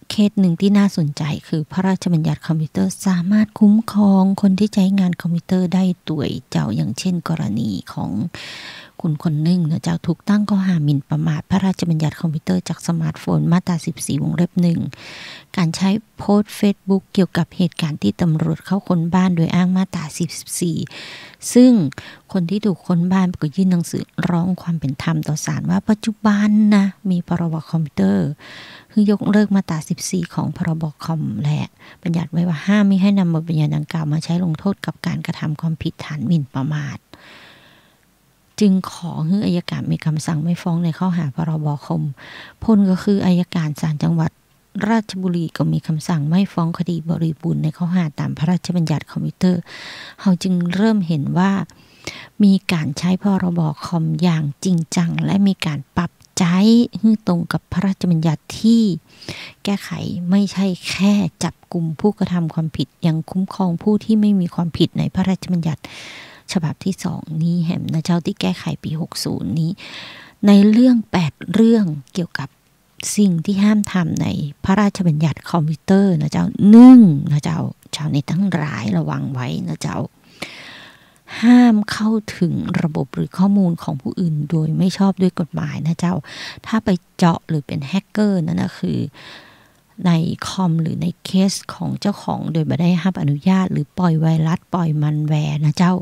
เคสหนึ่งที่น่าสนใจคือพระราชบัญญัติคอมพิวเตอร์สามารถคุ้มครองคนที่ใช้งานคอมพิวเตอร์ได้ด้วยเจ้าอย่างเช่นกรณีของคุณคนหนึ่งนะเจ้าถูกตั้งข้อหาหมิ่นประมาทพระราชบัญญัติคอมพิวเตอร์จากสมาร์ทโฟนมาตรา14วงเล็บ1การใช้โพสต์ Facebook เกี่ยวกับเหตุการณ์ที่ตำรวจเข้าค้นบ้านโดยอ้างมาตรา14ซึ่งคนที่ถูกค้นบ้านก็ยื่นหนังสือร้องความเป็นธรรมต่อศาลว่าปัจจุบันนะมีพรบคอมพิวเตอร์คือยกเลิกมาตรา14ของพรบคอมและบัญญัติไว้ว่าห้ามไม่ให้นำบทบัญญัติดังกล่าวมาใช้ลงโทษกับการกระทำความผิดฐานหมิ่นประมาทจึงขอให้อัยการมีคำสั่งไม่ฟ้องในข้อหาพรบคอมผลก็คืออัยการศาลจังหวัดราชบุรีก็มีคำสั่งไม่ฟ้องคดีบริบูรณ์ในข้อหาตามพระราชบัญญัติคอมพิวเตอร์เราจึงเริ่มเห็นว่ามีการใช้พรบคอมอย่างจริงจังและมีการปรับใช้ให้ตรงกับพระราชบัญญัติที่แก้ไขไม่ใช่แค่จับกลุ่มผู้กระทำความผิดยังคุ้มครองผู้ที่ไม่มีความผิดในพระราชบัญญัติฉบับที่2นี้แหมนะเจ้าที่แก้ไขปี60นี้ในเรื่อง8เรื่องเกี่ยวกับสิ่งที่ห้ามทำในพระราชบัญญัติคอมพิวเตอร์นะเจ้า1นะเจ้าชาวเน็ตทั้งหลายระวังไว้นะเจ้าห้ามเข้าถึงระบบหรือข้อมูลของผู้อื่นโดยไม่ชอบด้วยกฎหมายนะเจ้าถ้าไปเจาะหรือเป็นแฮกเกอร์นั่นนะคือ ในคอมหรือในเคสของเจ้าของโดยไม่ได้รับอนุญาตหรือปล่อยไวรัสปล่อยมันแวร์นะเจ้า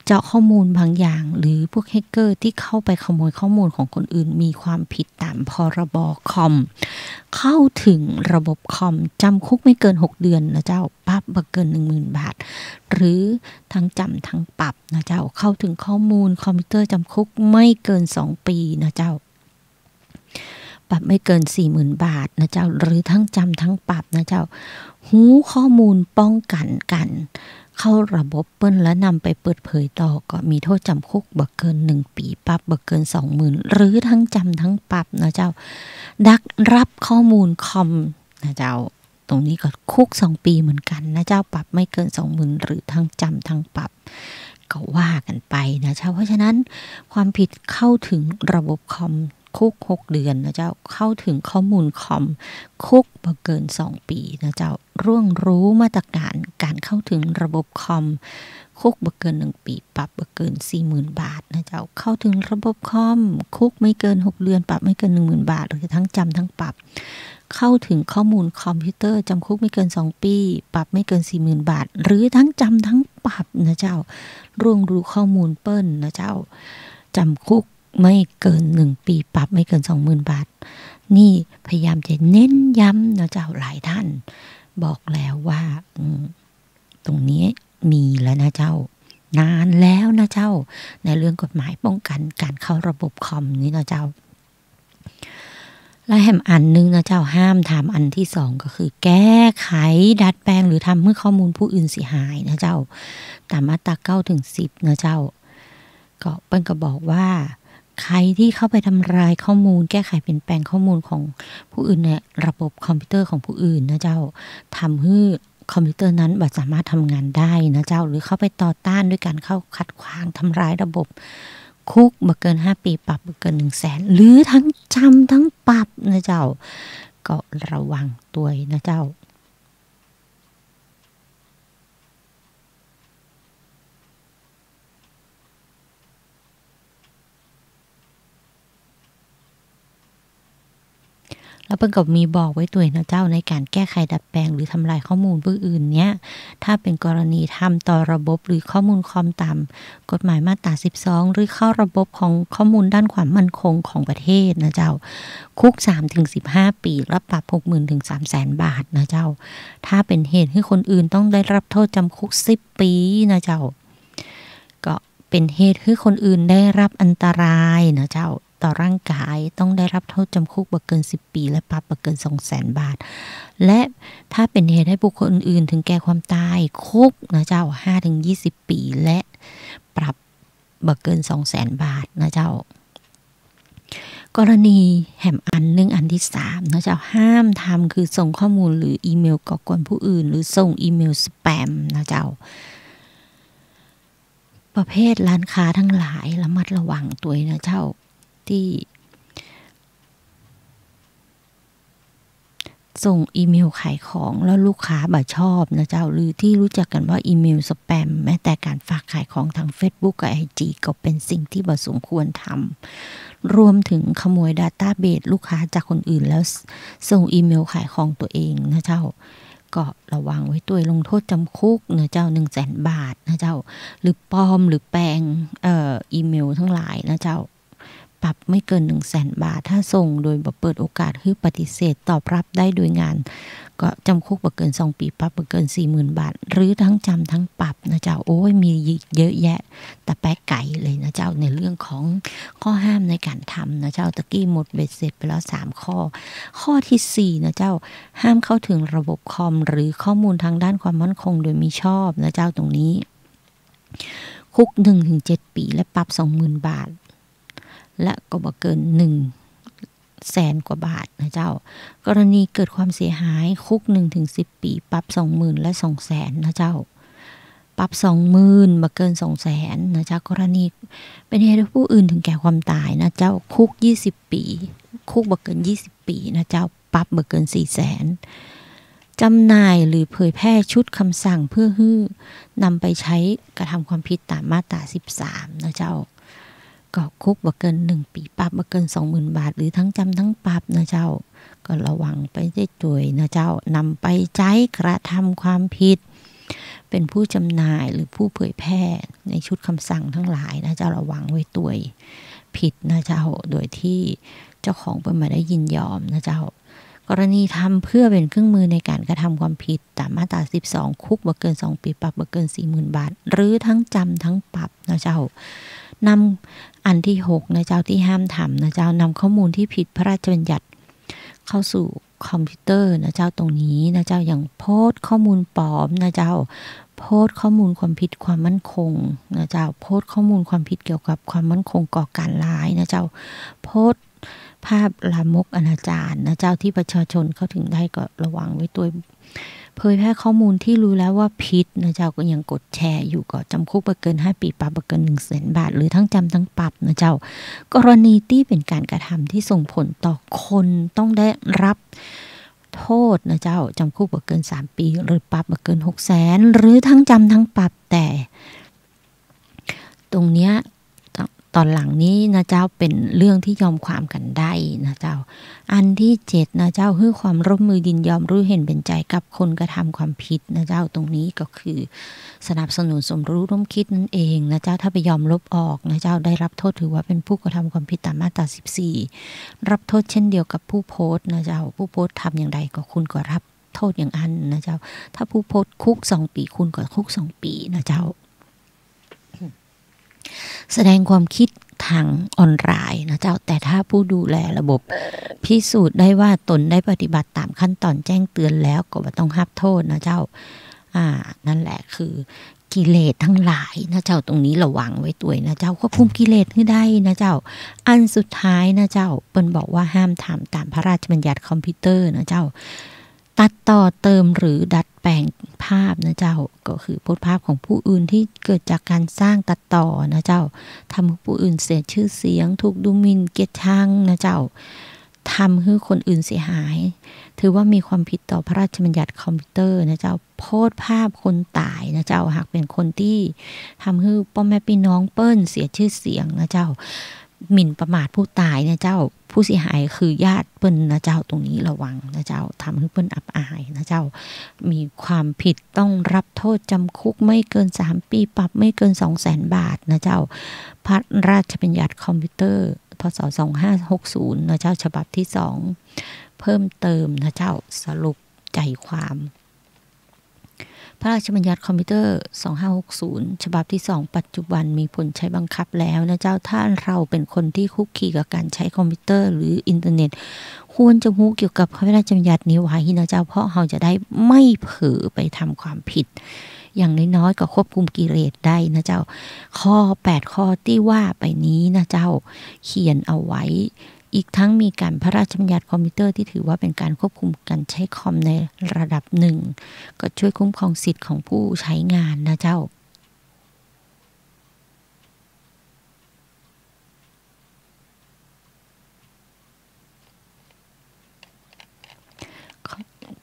เจาะข้อมูลบางอย่างหรือพวกแฮกเกอร์ที่เข้าไปขโมยข้อมูลของคนอื่นมีความผิดตามพรบคอมเข้าถึงระบบคอมจำคุกไม่เกิน6เดือนนะเจ้าปรับไม่เกิน 10,000 บาทหรือทั้งจำทั้งปรับนะเจ้าเข้าถึงข้อมูลคอมพิวเตอร์จำคุกไม่เกิน2 ปีนะเจ้าปรับไม่เกิน 40,000 บาทนะเจ้าหรือทั้งจำทั้งปรับนะเจ้าหูข้อมูลป้องกันกันเข้าระบบเปิ้นและนำไปเปิดเผยต่อก็มีโทษจำคุกบ่เกิน1 ปีปรับบ่เกิน 20,000 หรือทั้งจำทั้งปรับนะเจ้าดักรับข้อมูลคอมนะเจ้าตรงนี้ก็คุก2 ปีเหมือนกันนะเจ้าปรับไม่เกิน 20,000 หรือทั้งจำทั้งปรับก็ว่ากันไปนะเจ้าเพราะฉะนั้นความผิดเข้าถึงระบบคอมคุก6 เดือนนะเจ้าเข้าถึงข้อมูลคอมคุกบ่เกิน2 ปีนะเจ้าร่วงรู้มาตรการการเข้าถึงระบบคอมคุกบ่เกิน1 ปีปรับบ่เกิน 40,000 บาทนะเจ้าเข้าถึงระบบคอมคุกไม่เกิน6 เดือนปรับไม่เกิน 10,000 บาทหรือทั้งจำทั้งปรับเข้าถึงข้อมูลคอมพิวเตอร์จำคุกไม่เกิน2 ปีปรับไม่เกิน 40,000 บาทหรือทั้งจำทั้งปรับนะเจ้าร่วงรู้ข้อมูลเปิ้นนะเจ้าจำคุกไม่เกิน1 ปีปรับไม่เกิน 20,000 บาทนี่พยายามจะเน้นย้ำนะเจ้าหลายท่านบอกแล้วว่าตรงนี้มีแล้วนะเจ้านานแล้วนะเจ้าในเรื่องกฎหมายป้องกันการเข้าระบบคอมนี้นะเจ้าและแถมอันนึงนะเจ้าห้ามทำอันที่2ก็คือแก้ไขดัดแปลงหรือทำให้ข้อมูลผู้อื่นเสียหายนะเจ้าตามมาตรา9 ถึง 10นะเจ้าก็เปิ้นก็บอกว่าใครที่เข้าไปทำลายข้อมูลแก้ไขเปลี่ยนแปลงข้อมูลของผู้อื่นในระบบคอมพิวเตอร์ของผู้อื่นนะเจ้าทำให้คอมพิวเตอร์นั้นบ่สามารถทำงานได้นะเจ้าหรือเข้าไปต่อต้านด้วยการเข้าขัดขวางทำลายระบบคุกบ่เกิน5 ปีปรับบ่เกิน 100,000 หรือทั้งจำทั้งปรับนะเจ้าก็ระวังตัวนะเจ้าแล้วเพิ่นก็มีบอกไว้ตัวนะเจ้าในการแก้ไขดัดแปลงหรือทำลายข้อมูลผู้อื่นเนี้ยถ้าเป็นกรณีทำต่อระบบหรือข้อมูลคอมตามกฎหมายมาตรา12หรือเข้าระบบของข้อมูลด้านความมั่นคงของประเทศนะเจ้าคุก 3-15 ปีและปรับ 60,000 ถึง 300,000 บาทนะเจ้าถ้าเป็นเหตุให้คนอื่นต้องได้รับโทษจำคุก10 ปีนะเจ้าก็เป็นเหตุให้คนอื่นได้รับอันตรายนะเจ้าต่อร่างกายต้องได้รับโทษจำคุกบ่เกิน10 ปีและปรับบ่เกิน 200,000 บาทและถ้าเป็นเหตุให้บุคคลอื่นถึงแก่ความตายคุกนะเจ้า 5-20 ปีและปรับบ่เกิน 200,000 บาทนะเจ้ากรณีแหมอันนึงอันที่3นะเจ้าห้ามทำคือส่งข้อมูลหรืออีเมลก่อกวนผู้อื่นหรือส่งอีเมลสแปมนะเจ้าประเภทร้านค้าทั้งหลายระมัดระวังตัวนะเจ้าที่ส่งอีเมลขายของแล้วลูกค้าบ่ชอบนะเจ้าหรือที่รู้จักกันว่าอีเมลสแปมแม้แต่การฝากขายของทาง Facebook กับ IG ก็เป็นสิ่งที่บ่สมควรทำรวมถึงขโมย Database ลูกค้าจากคนอื่นแล้วส่งอีเมลขายของตัวเองนะเจ้าก็ระวังไว้ตัวลงโทษจำคุกนะเจ้า 100,000 บาทนะเจ้าหรือปลอมหรือแปลงอีเมลทั้งหลายนะเจ้าปรับไม่เกิน 100,000 บาทถ้าส่งโดยบ่เปิดโอกาสให้ปฏิเสธตอบรับได้โดยงานก็จำคุกบ่เกิน2 ปีปรับบ่เกิน 40,000 บาทหรือทั้งจำทั้งปรับนะเจ้าโอ้ยมีเยอะแยะแต่แป๊กไก่เลยนะเจ้าในเรื่องของข้อห้ามในการทำนะเจ้าตะกี้หมดเบ็ดเสร็จไปแล้ว3 ข้อที่4นะเจ้าห้ามเข้าถึงระบบคอมหรือข้อมูลทางด้านความมั่นคงโดยมิชอบนะเจ้าตรงนี้คุก 1-7 ปีและปรับ 20,000 บาทและก็บ่เกิน 100,000 กว่าบาทนะเจ้ากรณีเกิดความเสียหายคุก 1-10 ปีปรับ 20,000 และ 200,000 นะเจ้าปรับ 20,000 บ่เกิน 200,000 นะเจ้ากรณีเป็นเหตุให้ผู้อื่นถึงแก่ความตายนะเจ้าคุก20 ปีคุกบ่เกิน20 ปีนะเจ้าปรับบ่เกิน 400,000 จำหน่ายหรือเผยแพร่ชุดคำสั่งเพื่อให้นำไปใช้กระทำความผิดตามมาตรา13นะเจ้า ก็คุกบ่เกิน1 ปีปรับบ่เกิน 20,000 บาทหรือทั้งจำทั้งปรับนะเจ้าก็ระวังไปได้ด้วยนะเจ้านำไปใช้กระทำความผิดเป็นผู้จำหน่ายหรือผู้เผยแพร่ในชุดคำสั่งทั้งหลายนะเจ้าระวังไว้ด้วยผิดนะเจ้าโดยที่เจ้าของเป็นมาได้ยินยอมนะเจ้ากรณีทำเพื่อเป็นเครื่องมือในการกระทำความผิดตามมาตรา12คุกบ่เกิน2 ปีปรับบ่เกิน 40,000 บาทหรือทั้งจำทั้งปรับนะเจ้านำอันที่6นะเจ้าที่ห้ามทำนะเจ้านำข้อมูลที่ผิดพระราชบัญญัติเข้าสู่คอมพิวเตอร์นะเจ้าตรงนี้นะเจ้าอย่างโพสต์ข้อมูลปลอมนะเจ้าโพสต์ข้อมูลความผิดความมั่นคงนะเจ้าโพสต์ข้อมูลความผิดเกี่ยวกับความมั่นคงก่อการร้ายนะเจ้าโพสต์ภาพลามกอนาจารนะเจ้าที่ประชาชนเข้าถึงได้ก็ระวังไว้ตัวเผยแพร่ข้อมูลที่รู้แล้วว่าผิดนะเจ้าก็ยังกดแชร์อยู่ก็จำคุกบ่เกิน5 ปีปรับบ่เกิน 100,000 บาทหรือทั้งจำทั้งปรับนะเจ้ากรณีที่เป็นการกระทำที่ส่งผลต่อคนต้องได้รับโทษนะเจ้าจำคุกบ่เกิน3 ปีหรือปรับบ่เกิน 600,000 หรือทั้งจำทั้งปรับแต่ตรงเนี้ยตอนหลังนี้นะเจ้าเป็นเรื่องที่ยอมความกันได้นะเจ้าอันที่7นะเจ้าคือความร่วมมือยินยอมรู้เห็นเป็นใจกับคนกระทำความผิดนะเจ้าตรงนี้ก็คือสนับสนุนสมรู้ร่วมคิดนั่นเองนะเจ้าถ้าไปยอมลบออกนะเจ้าได้รับโทษถือว่าเป็นผู้กระทำความผิดตามมาตรา14รับโทษเช่นเดียวกับผู้โพสต์นะเจ้าผู้โพสต์ทำอย่างไรก็คุณก็รับโทษอย่างนั้นนะเจ้าถ้าผู้โพสต์คุก2 ปีคุณก็คุก2 ปีนะเจ้าแสดงความคิดทางออนไลน์นะเจ้าแต่ถ้าผู้ดูแลระบบพิสูจน์ได้ว่าตนได้ปฏิบัติตามขั้นตอนแจ้งเตือนแล้วก็ไม่ต้องรับโทษนะเจ้านั่นแหละคือกิเลสทั้งหลายนะเจ้าตรงนี้ระวังไว้ตัวนะเจ้าควบคุมกิเลสให้ได้นะเจ้าอันสุดท้ายนะเจ้าเปิ้นบอกว่าห้ามทำตามพระราชบัญญัติคอมพิวเตอร์นะเจ้าตัดต่อเติมหรือดัดแปลงภาพนะเจ้าก็คือโพสต์ภาพของผู้อื่นที่เกิดจากการสร้างตัดต่อนะเจ้าทำให้ผู้อื่นเสียชื่อเสียงถูกดูหมิ่นเกียรติชังนะเจ้าทำให้คนอื่นเสียหายถือว่ามีความผิดต่อพระราชบัญญัติคอมพิวเตอร์นะเจ้าโพสต์ภาพคนตายนะเจ้าหากเป็นคนที่ทำให้พ่อแม่พี่น้องเปิ้นเสียชื่อเสียงนะเจ้าหมิ่นประมาทผู้ตายนะเจ้าผู้เสียหายคือญาติเปิ้นนะเจ้าตรงนี้ระวังนะเจ้าทำให้เปิ้นอับอายนะเจ้ามีความผิดต้องรับโทษจำคุกไม่เกิน3 ปีปรับไม่เกิน 200,000 บาทนะเจ้าพระราชบัญญัติคอมพิวเตอร์พ.ศ. 2560นะเจ้าฉบับที่2เพิ่มเติมนะเจ้าสรุปใจความพระราชบัญญัติคอมพิวเตอร์2560ฉบับที่2ปัจจุบันมีผลใช้บังคับแล้วนะเจ้าถ้าเราเป็นคนที่คุกคีกับการใช้คอมพิวเตอร์หรืออินเทอร์เน็ตควรจะรู้เกี่ยวกับพระราชบัญญัตินี้ไว้นะเจ้าเพราะเราจะได้ไม่เผลอไปทำความผิดอย่างน้อยๆก็ควบคุมกิเลสได้นะเจ้าข้อ8ข้อที่ว่าไปนี้นะเจ้าเขียนเอาไว้อีกทั้งมีการพระราชบัญญัติคอมพิวเตอร์ที่ถือว่าเป็นการควบคุมการใช้คอมในระดับหนึ่งก็ช่วยคุ้มครองสิทธิ์ของผู้ใช้งานนะเจ้า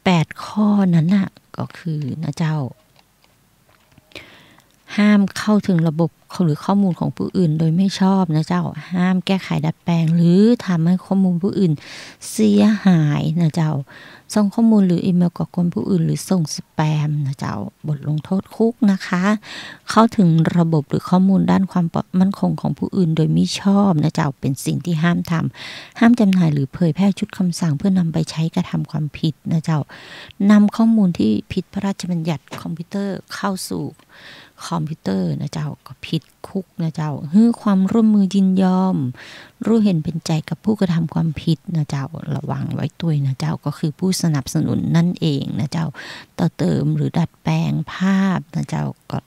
8ข้อนั้นน่ะก็คือนะเจ้าห้ามเข้าถึงระบบหรือข้อมูลของผู้อื่นโดยไม่ชอบนะเจ้าห้ามแก้ไขดัดแปลงหรือทำให้ข้อมูลผู้อื่นเสียหายนะเจ้าส่งข้อมูลหรืออีเมลก่อกวนผู้อื่นหรือส่งสแปมนะเจ้าบทลงโทษคุกนะคะเข้าถึงระบบหรือข้อมูลด้านความมั่นคงของผู้อื่นโดยไม่ชอบนะเจ้าเป็นสิ่งที่ห้ามทำห้ามจำหน่ายหรือเผยแพร่ชุดคำสั่งเพื่อนำไปใช้กระทำความผิดนะเจ้านำข้อมูลที่ผิดพระราชบัญญัติคอมพิวเตอร์เข้าสู่คอมพิวเตอร์นะเจ้าก็ผิดคุกนะเจ้าให้ความร่วมมือยินยอมรู้เห็นเป็นใจกับผู้กระทำความผิดนะเจ้าระวังไว้ตัวนะเจ้าก็คือผู้สนับสนุนนั่นเองนะเจ้าต่อเติมหรือดัดแปลงภาพนะเจ้าก็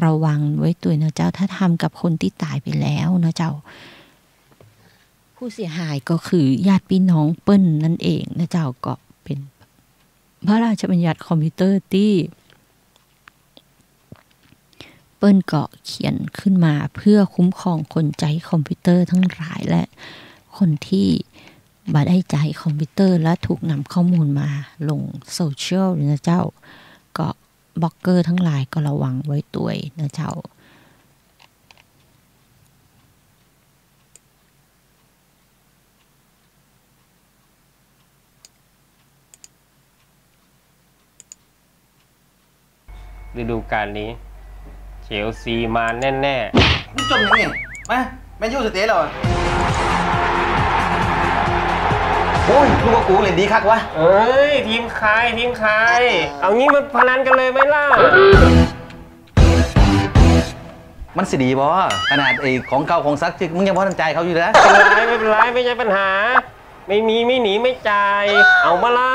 ระวังไว้ตัวนะเจ้าถ้าทำกับคนที่ตายไปแล้วนะเจ้าผู้เสียหายก็คือญาติพี่น้องเปิ้ลนั่นเองนะเจ้าก็เป็นพระราชบัญญัติคอมพิวเตอร์ที่เปิ้ลก็เขียนขึ้นมาเพื่อคุ้มครองคนใจคอมพิวเตอร์ทั้งหลายและคนที่บ่ได้ใจคอมพิวเตอร์และถูกนำข้อมูลมาลงโซเชียลนะเจ้าก็บล็อกเกอร์ทั้งหลายก็ระวังไว้ตัวนะเจ้า ฤดูกาลนี้เชลซีมาแน่ๆมึงจมยังไงมาแมนยูสเตย์เหรอโอ้ยลูกว่ากูเล่นดีคักวะเอ้ยทีมใครเอางี้มาพนันกันเลยไหมล่ะมันสิดีบ่ขนาดไอ้ของเก่าของซักที่มึงยังพอตั้งใจเขาอยู่นะไม่เป็นไรไม่ใช่ปัญหาไม่มีไม่หนีไม่จ่ายเอามาล่ะ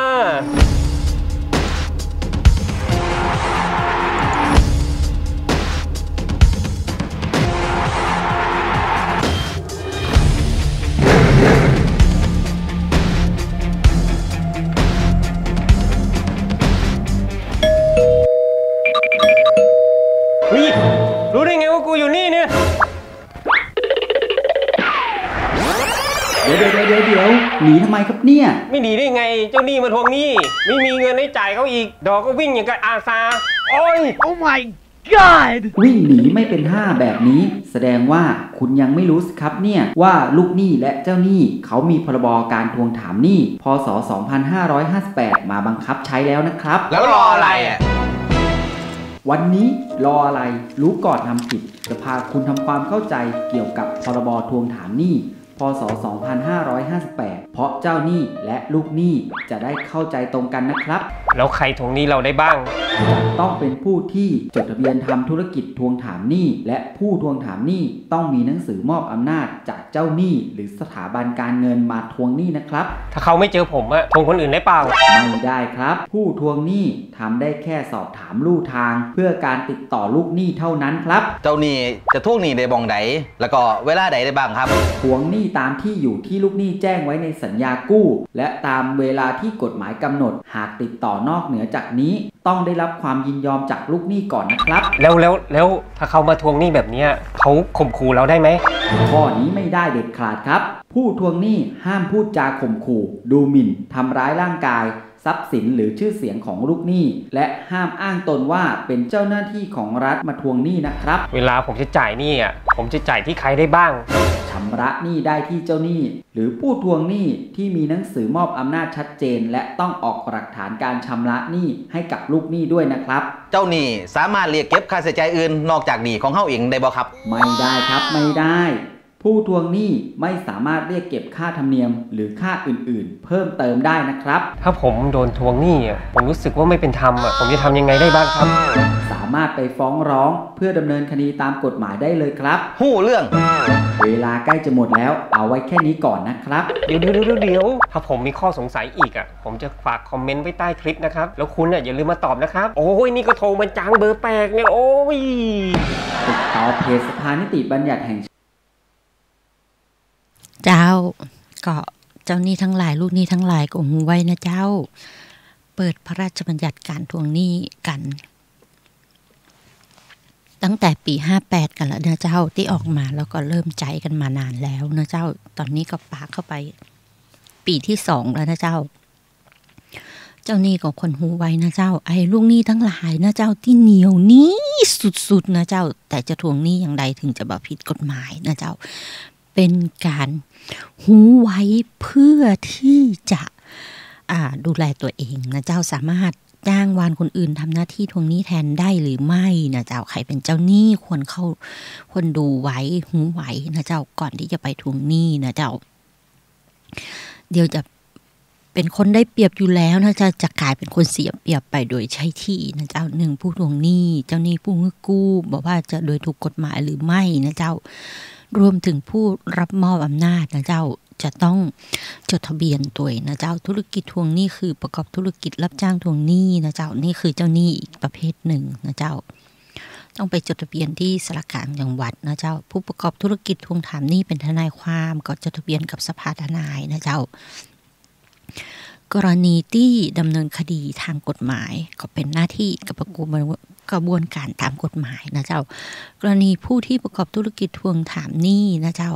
รู้ได้ไงว่ากูอยู่นี่เนี่ยเดี๋ยวหนีทำไมครับเนี่ยไม่หนีได้ไงเจ้าหนี้มาทวงหนี้ไม่มีเงินให้จ่ายเขาอีกดอกก็วิ่งอย่างกับอาซาโอ้ย Oh my God วิ่งหนีไม่เป็นท่าแบบนี้แสดงว่าคุณยังไม่รู้สิครับเนี่ยว่าลูกหนี้และเจ้าหนี้เขามีพรบการทวงถามหนี้พ.ศ. 2558มาบังคับใช้แล้วนะครับแล้วรออะไรอ่ะวันนี้รออะไรรู้ก่อนทำผิดจะพาคุณทำความเข้าใจเกี่ยวกับพรบทวงถามหนี้พ.ศ. 2558เพราะเจ้าหนี้และลูกหนี้จะได้เข้าใจตรงกันนะครับแล้วใครทวงหนี้เราได้บ้างต้องเป็นผู้ที่จดทะเบียนทำธุรกิจทวงถามหนี้และผู้ทวงถามหนี้ต้องมีหนังสือมอบอำนาจจากเจ้าหนี้หรือสถาบันการเงินมาทวงหนี้นะครับถ้าเขาไม่เจอผมอะทวงคนอื่นได้เปล่าไม่ได้ครับผู้ทวงหนี้ทำได้แค่สอบถามลู่ทางเพื่อการติดต่อลูกหนี้เท่านั้นครับเจ้าหนี้จะทวงหนี้ได้บ้องใดแล้วก็เวลาใดได้บ้างครับทวงหนี้ตามที่อยู่ที่ลูกหนี้แจ้งไว้ในสัญญากู้และตามเวลาที่กฎหมายกำหนดหากติดต่อนอกเหนือจากนี้ต้องได้รับความยินยอมจากลูกหนี้ก่อนนะครับแล้วถ้าเขามาทวงหนี้แบบนี้เขาข่มขู่เราได้ไหมข้อนี้ไม่ได้เด็ดขาดครับผู้ทวงหนี้ห้ามพูดจาข่มขู่ดูหมิ่นทำร้ายร่างกายทรัพย์สินหรือชื่อเสียงของลูกหนี้และห้ามอ้างตนว่าเป็นเจ้าหน้าที่ของรัฐมาทวงหนี้นะครับเวลาผมจะจ่ายหนี้ผมจะจ่ายที่ใครได้บ้างชำระหนี้ได้ที่เจ้าหนี้หรือผู้ทวงหนี้ที่มีหนังสือมอบอำนาจชัดเจนและต้องออกหลักฐานการชำระหนี้ให้กับลูกหนี้ด้วยนะครับเจ้าหนี้สามารถเรียกเก็บค่าใช้จ่ายอื่นนอกจากหนี้ของเฮาเองได้บ่ครับไม่ได้ครับไม่ได้ผู้ทวงหนี้ไม่สามารถเรียกเก็บค่าธรรมเนียมหรือค่าอื่นๆเพิ่มเติมได้นะครับถ้าผมโดนทวงหนี้ผมรู้สึกว่าไม่เป็นธรรมผมจะทำยังไงได้บ้างครับสามารถไปฟ้องร้องเพื่อดำเนินคดีตามกฎหมายได้เลยครับฮู้เรื่องเวลาใกล้จะหมดแล้วเอาไว้แค่นี้ก่อนนะครับเดี๋ยวถ้าผมมีข้อสงสัยอีกผมจะฝากคอมเมนต์ไว้ใต้คลิปนะครับแล้วคุณอย่าลืมมาตอบนะครับโอ้ยนี่ก็โทรมาจังเบอร์แปลกเนี่ยโอ้ยติดต่อเพจสภานิติบัญญัติแห่งเจ้าก็เจ้าหนี้ทั้งหลายลูกหนี้ทั้งหลายก็หูไว้นะเจ้าเปิดพระราชบัญญัติการทวงหนี้กันตั้งแต่ปี58กันแล้วนะเจ้าที่ออกมาแล้วก็เริ่มใจกันมานานแล้วนะเจ้าตอนนี้ก็ปากเข้าไปปีที่2แล้วนะเจ้าเจ้าหนี้ก็คนหูไว้นะเจ้าไอ้ลูกหนี้ทั้งหลายนะเจ้าที่เหนียวหนี้สุดๆนะเจ้าแต่จะทวงหนี้อย่างใดถึงจะบ่ผิดกฎหมายนะเจ้าเป็นการหูไว้เพื่อที่จะดูแลตัวเองนะเจ้าสามารถจ้างวานคนอื่นทำหน้าที่ทวงหนี้แทนได้หรือไม่นะเจ้าใครเป็นเจ้าหนี้ควรดูไว้หูไว้นะเจ้าก่อนที่จะไปทวงหนี้นะเจ้าเดี๋ยวจะเป็นคนได้เปรียบอยู่แล้วนะจะกลายเป็นคนเสียเปรียบไปโดยใช่ที่นะเจ้าหนึ่งผู้ทวงหนี้เจ้าหนี้ผู้กู้บอกว่าจะโดยถูกกฎหมายหรือไม่นะเจ้ารวมถึงผู้รับมอบอำนาจนะเจ้าจะต้องจดทะเบียนตัวนะเจ้าธุรกิจทวงหนี้คือประกอบธุรกิจรับจ้างทวงหนี้นะเจ้านี่คือเจ้าหนี้อีกประเภทหนึ่งนะเจ้าต้องไปจดทะเบียนที่สารกลางจังหวัดนะเจ้าผู้ประกอบธุรกิจทวงถามหนี้เป็นทนายความก็จดทะเบียนกับสภาทนายนะเจ้ากรณีที่ดำเนินคดีทางกฎหมายก็เป็นหน้าที่กับกระบวนการตามกฎหมายนะเจ้ากรณีผู้ที่ประกอบธุรกิจทวงถามหนี้นะเจ้า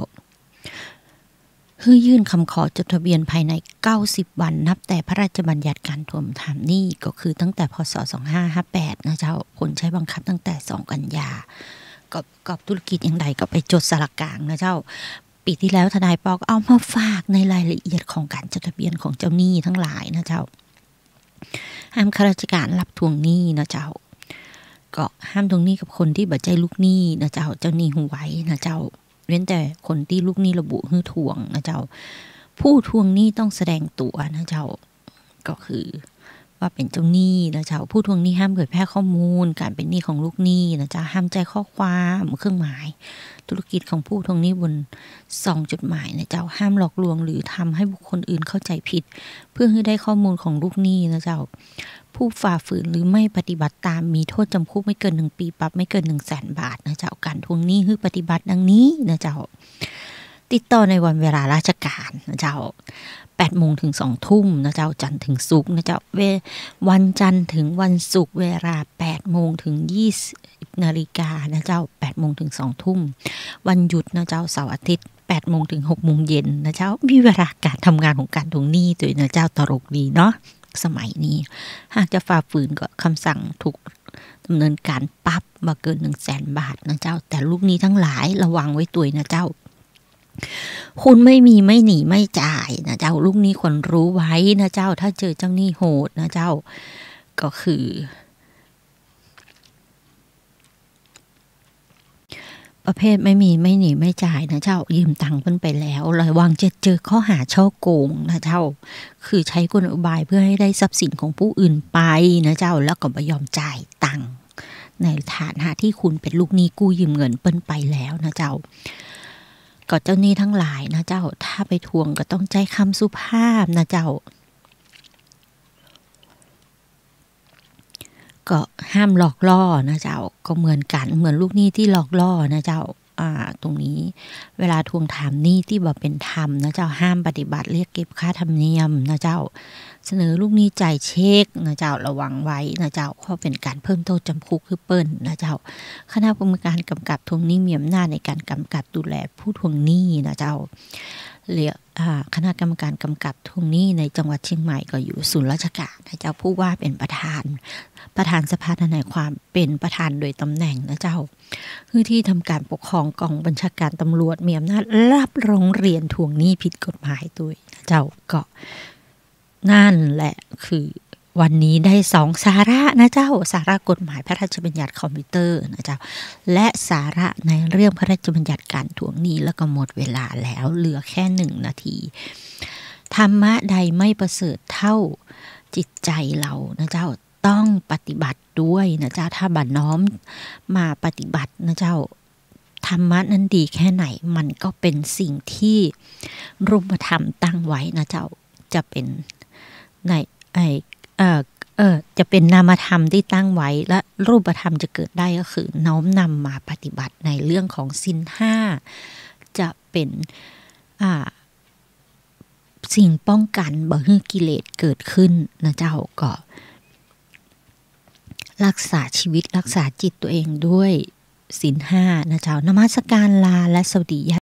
ยื่นคำขอจดทะเบียนภายใน90วันนับแต่พระราชบัญญัติการทวงถามหนี้ก็คือตั้งแต่พ.ศ. 2558นะเจ้าผลใช้บังคับตั้งแต่2กันยากับธุรกิจอย่างใดก็ไปจดสารกลางนะเจ้าปีที่แล้วทนายปอกเอามาฝากในรายละเอียดของการจดทะเบียนของเจ้าหนี้ทั้งหลายนะเจ้าห้ามข้าราชการรับทวงหนี้นะเจ้า ก็ห้ามตรงนี้กับคนที่บ่ใจลูกหนี้นะเจ้าเจ้าหนี้หูไว้นะเจ้าเว้นแต่คนที่ลูกหนี้ระบุให้ทวงนะเจ้าผู้ทวงหนี้ต้องแสดงตัวนะเจ้าก็คือว่าเป็นเจ้าหนี้นะเจ้าผู้ทวงหนี้ห้ามเผยแพร่ข้อมูลการเป็นหนี้ของลูกหนี้นะเจ้าห้ามใจข้อความเครื่องหมายธุรกิจของผู้ทวงหนี้บนซองจดหมายนะเจ้าห้ามหลอกลวงหรือทำให้บุคคลอื่นเข้าใจผิดเพื่อให้ได้ข้อมูลของลูกหนี้นะเจ้าผู้ฝ่าฝืนหรือไม่ปฏิบัติตามมีโทษจำคุกไม่เกิน1 ปีปรับไม่เกิน 100,000 บาทนะเจ้าการทวงหนี้คือปฏิบัติดังนี้นะเจ้าติดต่อในวันเวลาราชการนะเจ้า8 โมงถึง 2 ทุ่มนะเจ้าจันทร์ถึงศุกร์นะเจ้าวันจันทร์ถึงวันศุกร์เวลา8 โมงถึง 20 นาฬิกานะเจ้า8 โมงถึง 2 ทุ่มวันหยุดนะเจ้าเสาร์อาทิตย์8 โมงถึง 6 โมงเย็นนะเจ้ามีเวลาการทำงานของการทวงหนี้ตัวนะเจ้าตลกดีเนาะสมัยนี้หากจะฝ่าฝืนก็คำสั่งถูกดำเนินการปรับมาเกิน 100,000 บาทนะเจ้าแต่ลูกหนี้ทั้งหลายระวังไว้ตัวนะเจ้าคุณไม่มีไม่หนีไม่จ่ายนะเจ้าลูกหนี้ควรรู้ไว้นะเจ้าถ้าเจอเจ้าหนี้โหดนะเจ้าก็คือประเภทไม่มีไม่หนีไม่จ่ายนะเจ้ายืมตังค์เพิ่นไปแล้วระวังจะเจอข้อหาช่อโกงนะเจ้าคือใช้กลอุบายเพื่อให้ได้ทรัพย์สินของผู้อื่นไปนะเจ้าแล้วก็ไม่ยอมจ่ายตังค์ในฐานะที่คุณเป็นลูกหนี้กู้ยืมเงินเปิ้นไปแล้วนะเจ้าก็เจ้าหนี้ทั้งหลายนะเจ้าถ้าไปทวงก็ต้องใจคำสุภาพนะเจ้าก็ห้ามหลอกล่อนะเจ้าก็เหมือนกันเหมือนลูกหนี้ที่หลอกล่อนะเจ้าตรงนี้เวลาทวงถามหนี้ที่บ่เป็นธรรมนะเจ้าห้ามปฏิบัติเรียกเก็บค่าธรรมเนียมนะเจ้าเสนอลูกหนี้จ่ายเช็คนะเจ้าระวังไว้นะเจ้าเพราะเป็นการเพิ่มโทษจำคุกคือเปิ้นนะเจ้าคณะกรรมการกำกับทวงหนี้มีอำนาจในการกำกับดูแลผู้ทวงหนี้นะเจ้าคณะกรรมการกำกับทวงหนี้ในจังหวัดเชียงใหม่ก็อยู่ศูนย์ราชการนะเจ้าผู้ว่าเป็นประธานสภาทนายความเป็นประธานโดยตำแหน่งนะเจ้าคือที่ทำการปกครองกองบัญชาการตำรวจมีอำนาจรับร้องเรียนทวงหนี้ผิดกฎหมายด้วยนะเจ้าก็นั่นแหละคือวันนี้ได้2 สาระนะเจ้าสาระกฎหมายพระราชบัญญัติคอมพิวเตอร์นะเจ้าและสาระในเรื่องพระราชบัญญัติการทวงหนี้แล้วก็หมดเวลาแล้วเหลือแค่1 นาทีธรรมะใดไม่ประเสริฐเท่าจิตใจเรานะเจ้าต้องปฏิบัติด้วยนะเจ้าถ้าบัดน้อมมาปฏิบัตินะเจ้าธรรมะนั้นดีแค่ไหนมันก็เป็นสิ่งที่รูปธรรมตั้งไว้นะเจ้าจะเป็นในจะเป็นนามธรรมที่ตั้งไว้และรูปธรรมจะเกิดได้ก็คือน้อมนำมาปฏิบัติในเรื่องของศีล 5จะเป็นสิ่งป้องกันบ่ให้กิเลสเกิดขึ้นนะเจ้าก็รักษาชีวิตรักษาจิตตัวเองด้วยศีล 5นะเจ้านมัสการลาและสวัสดี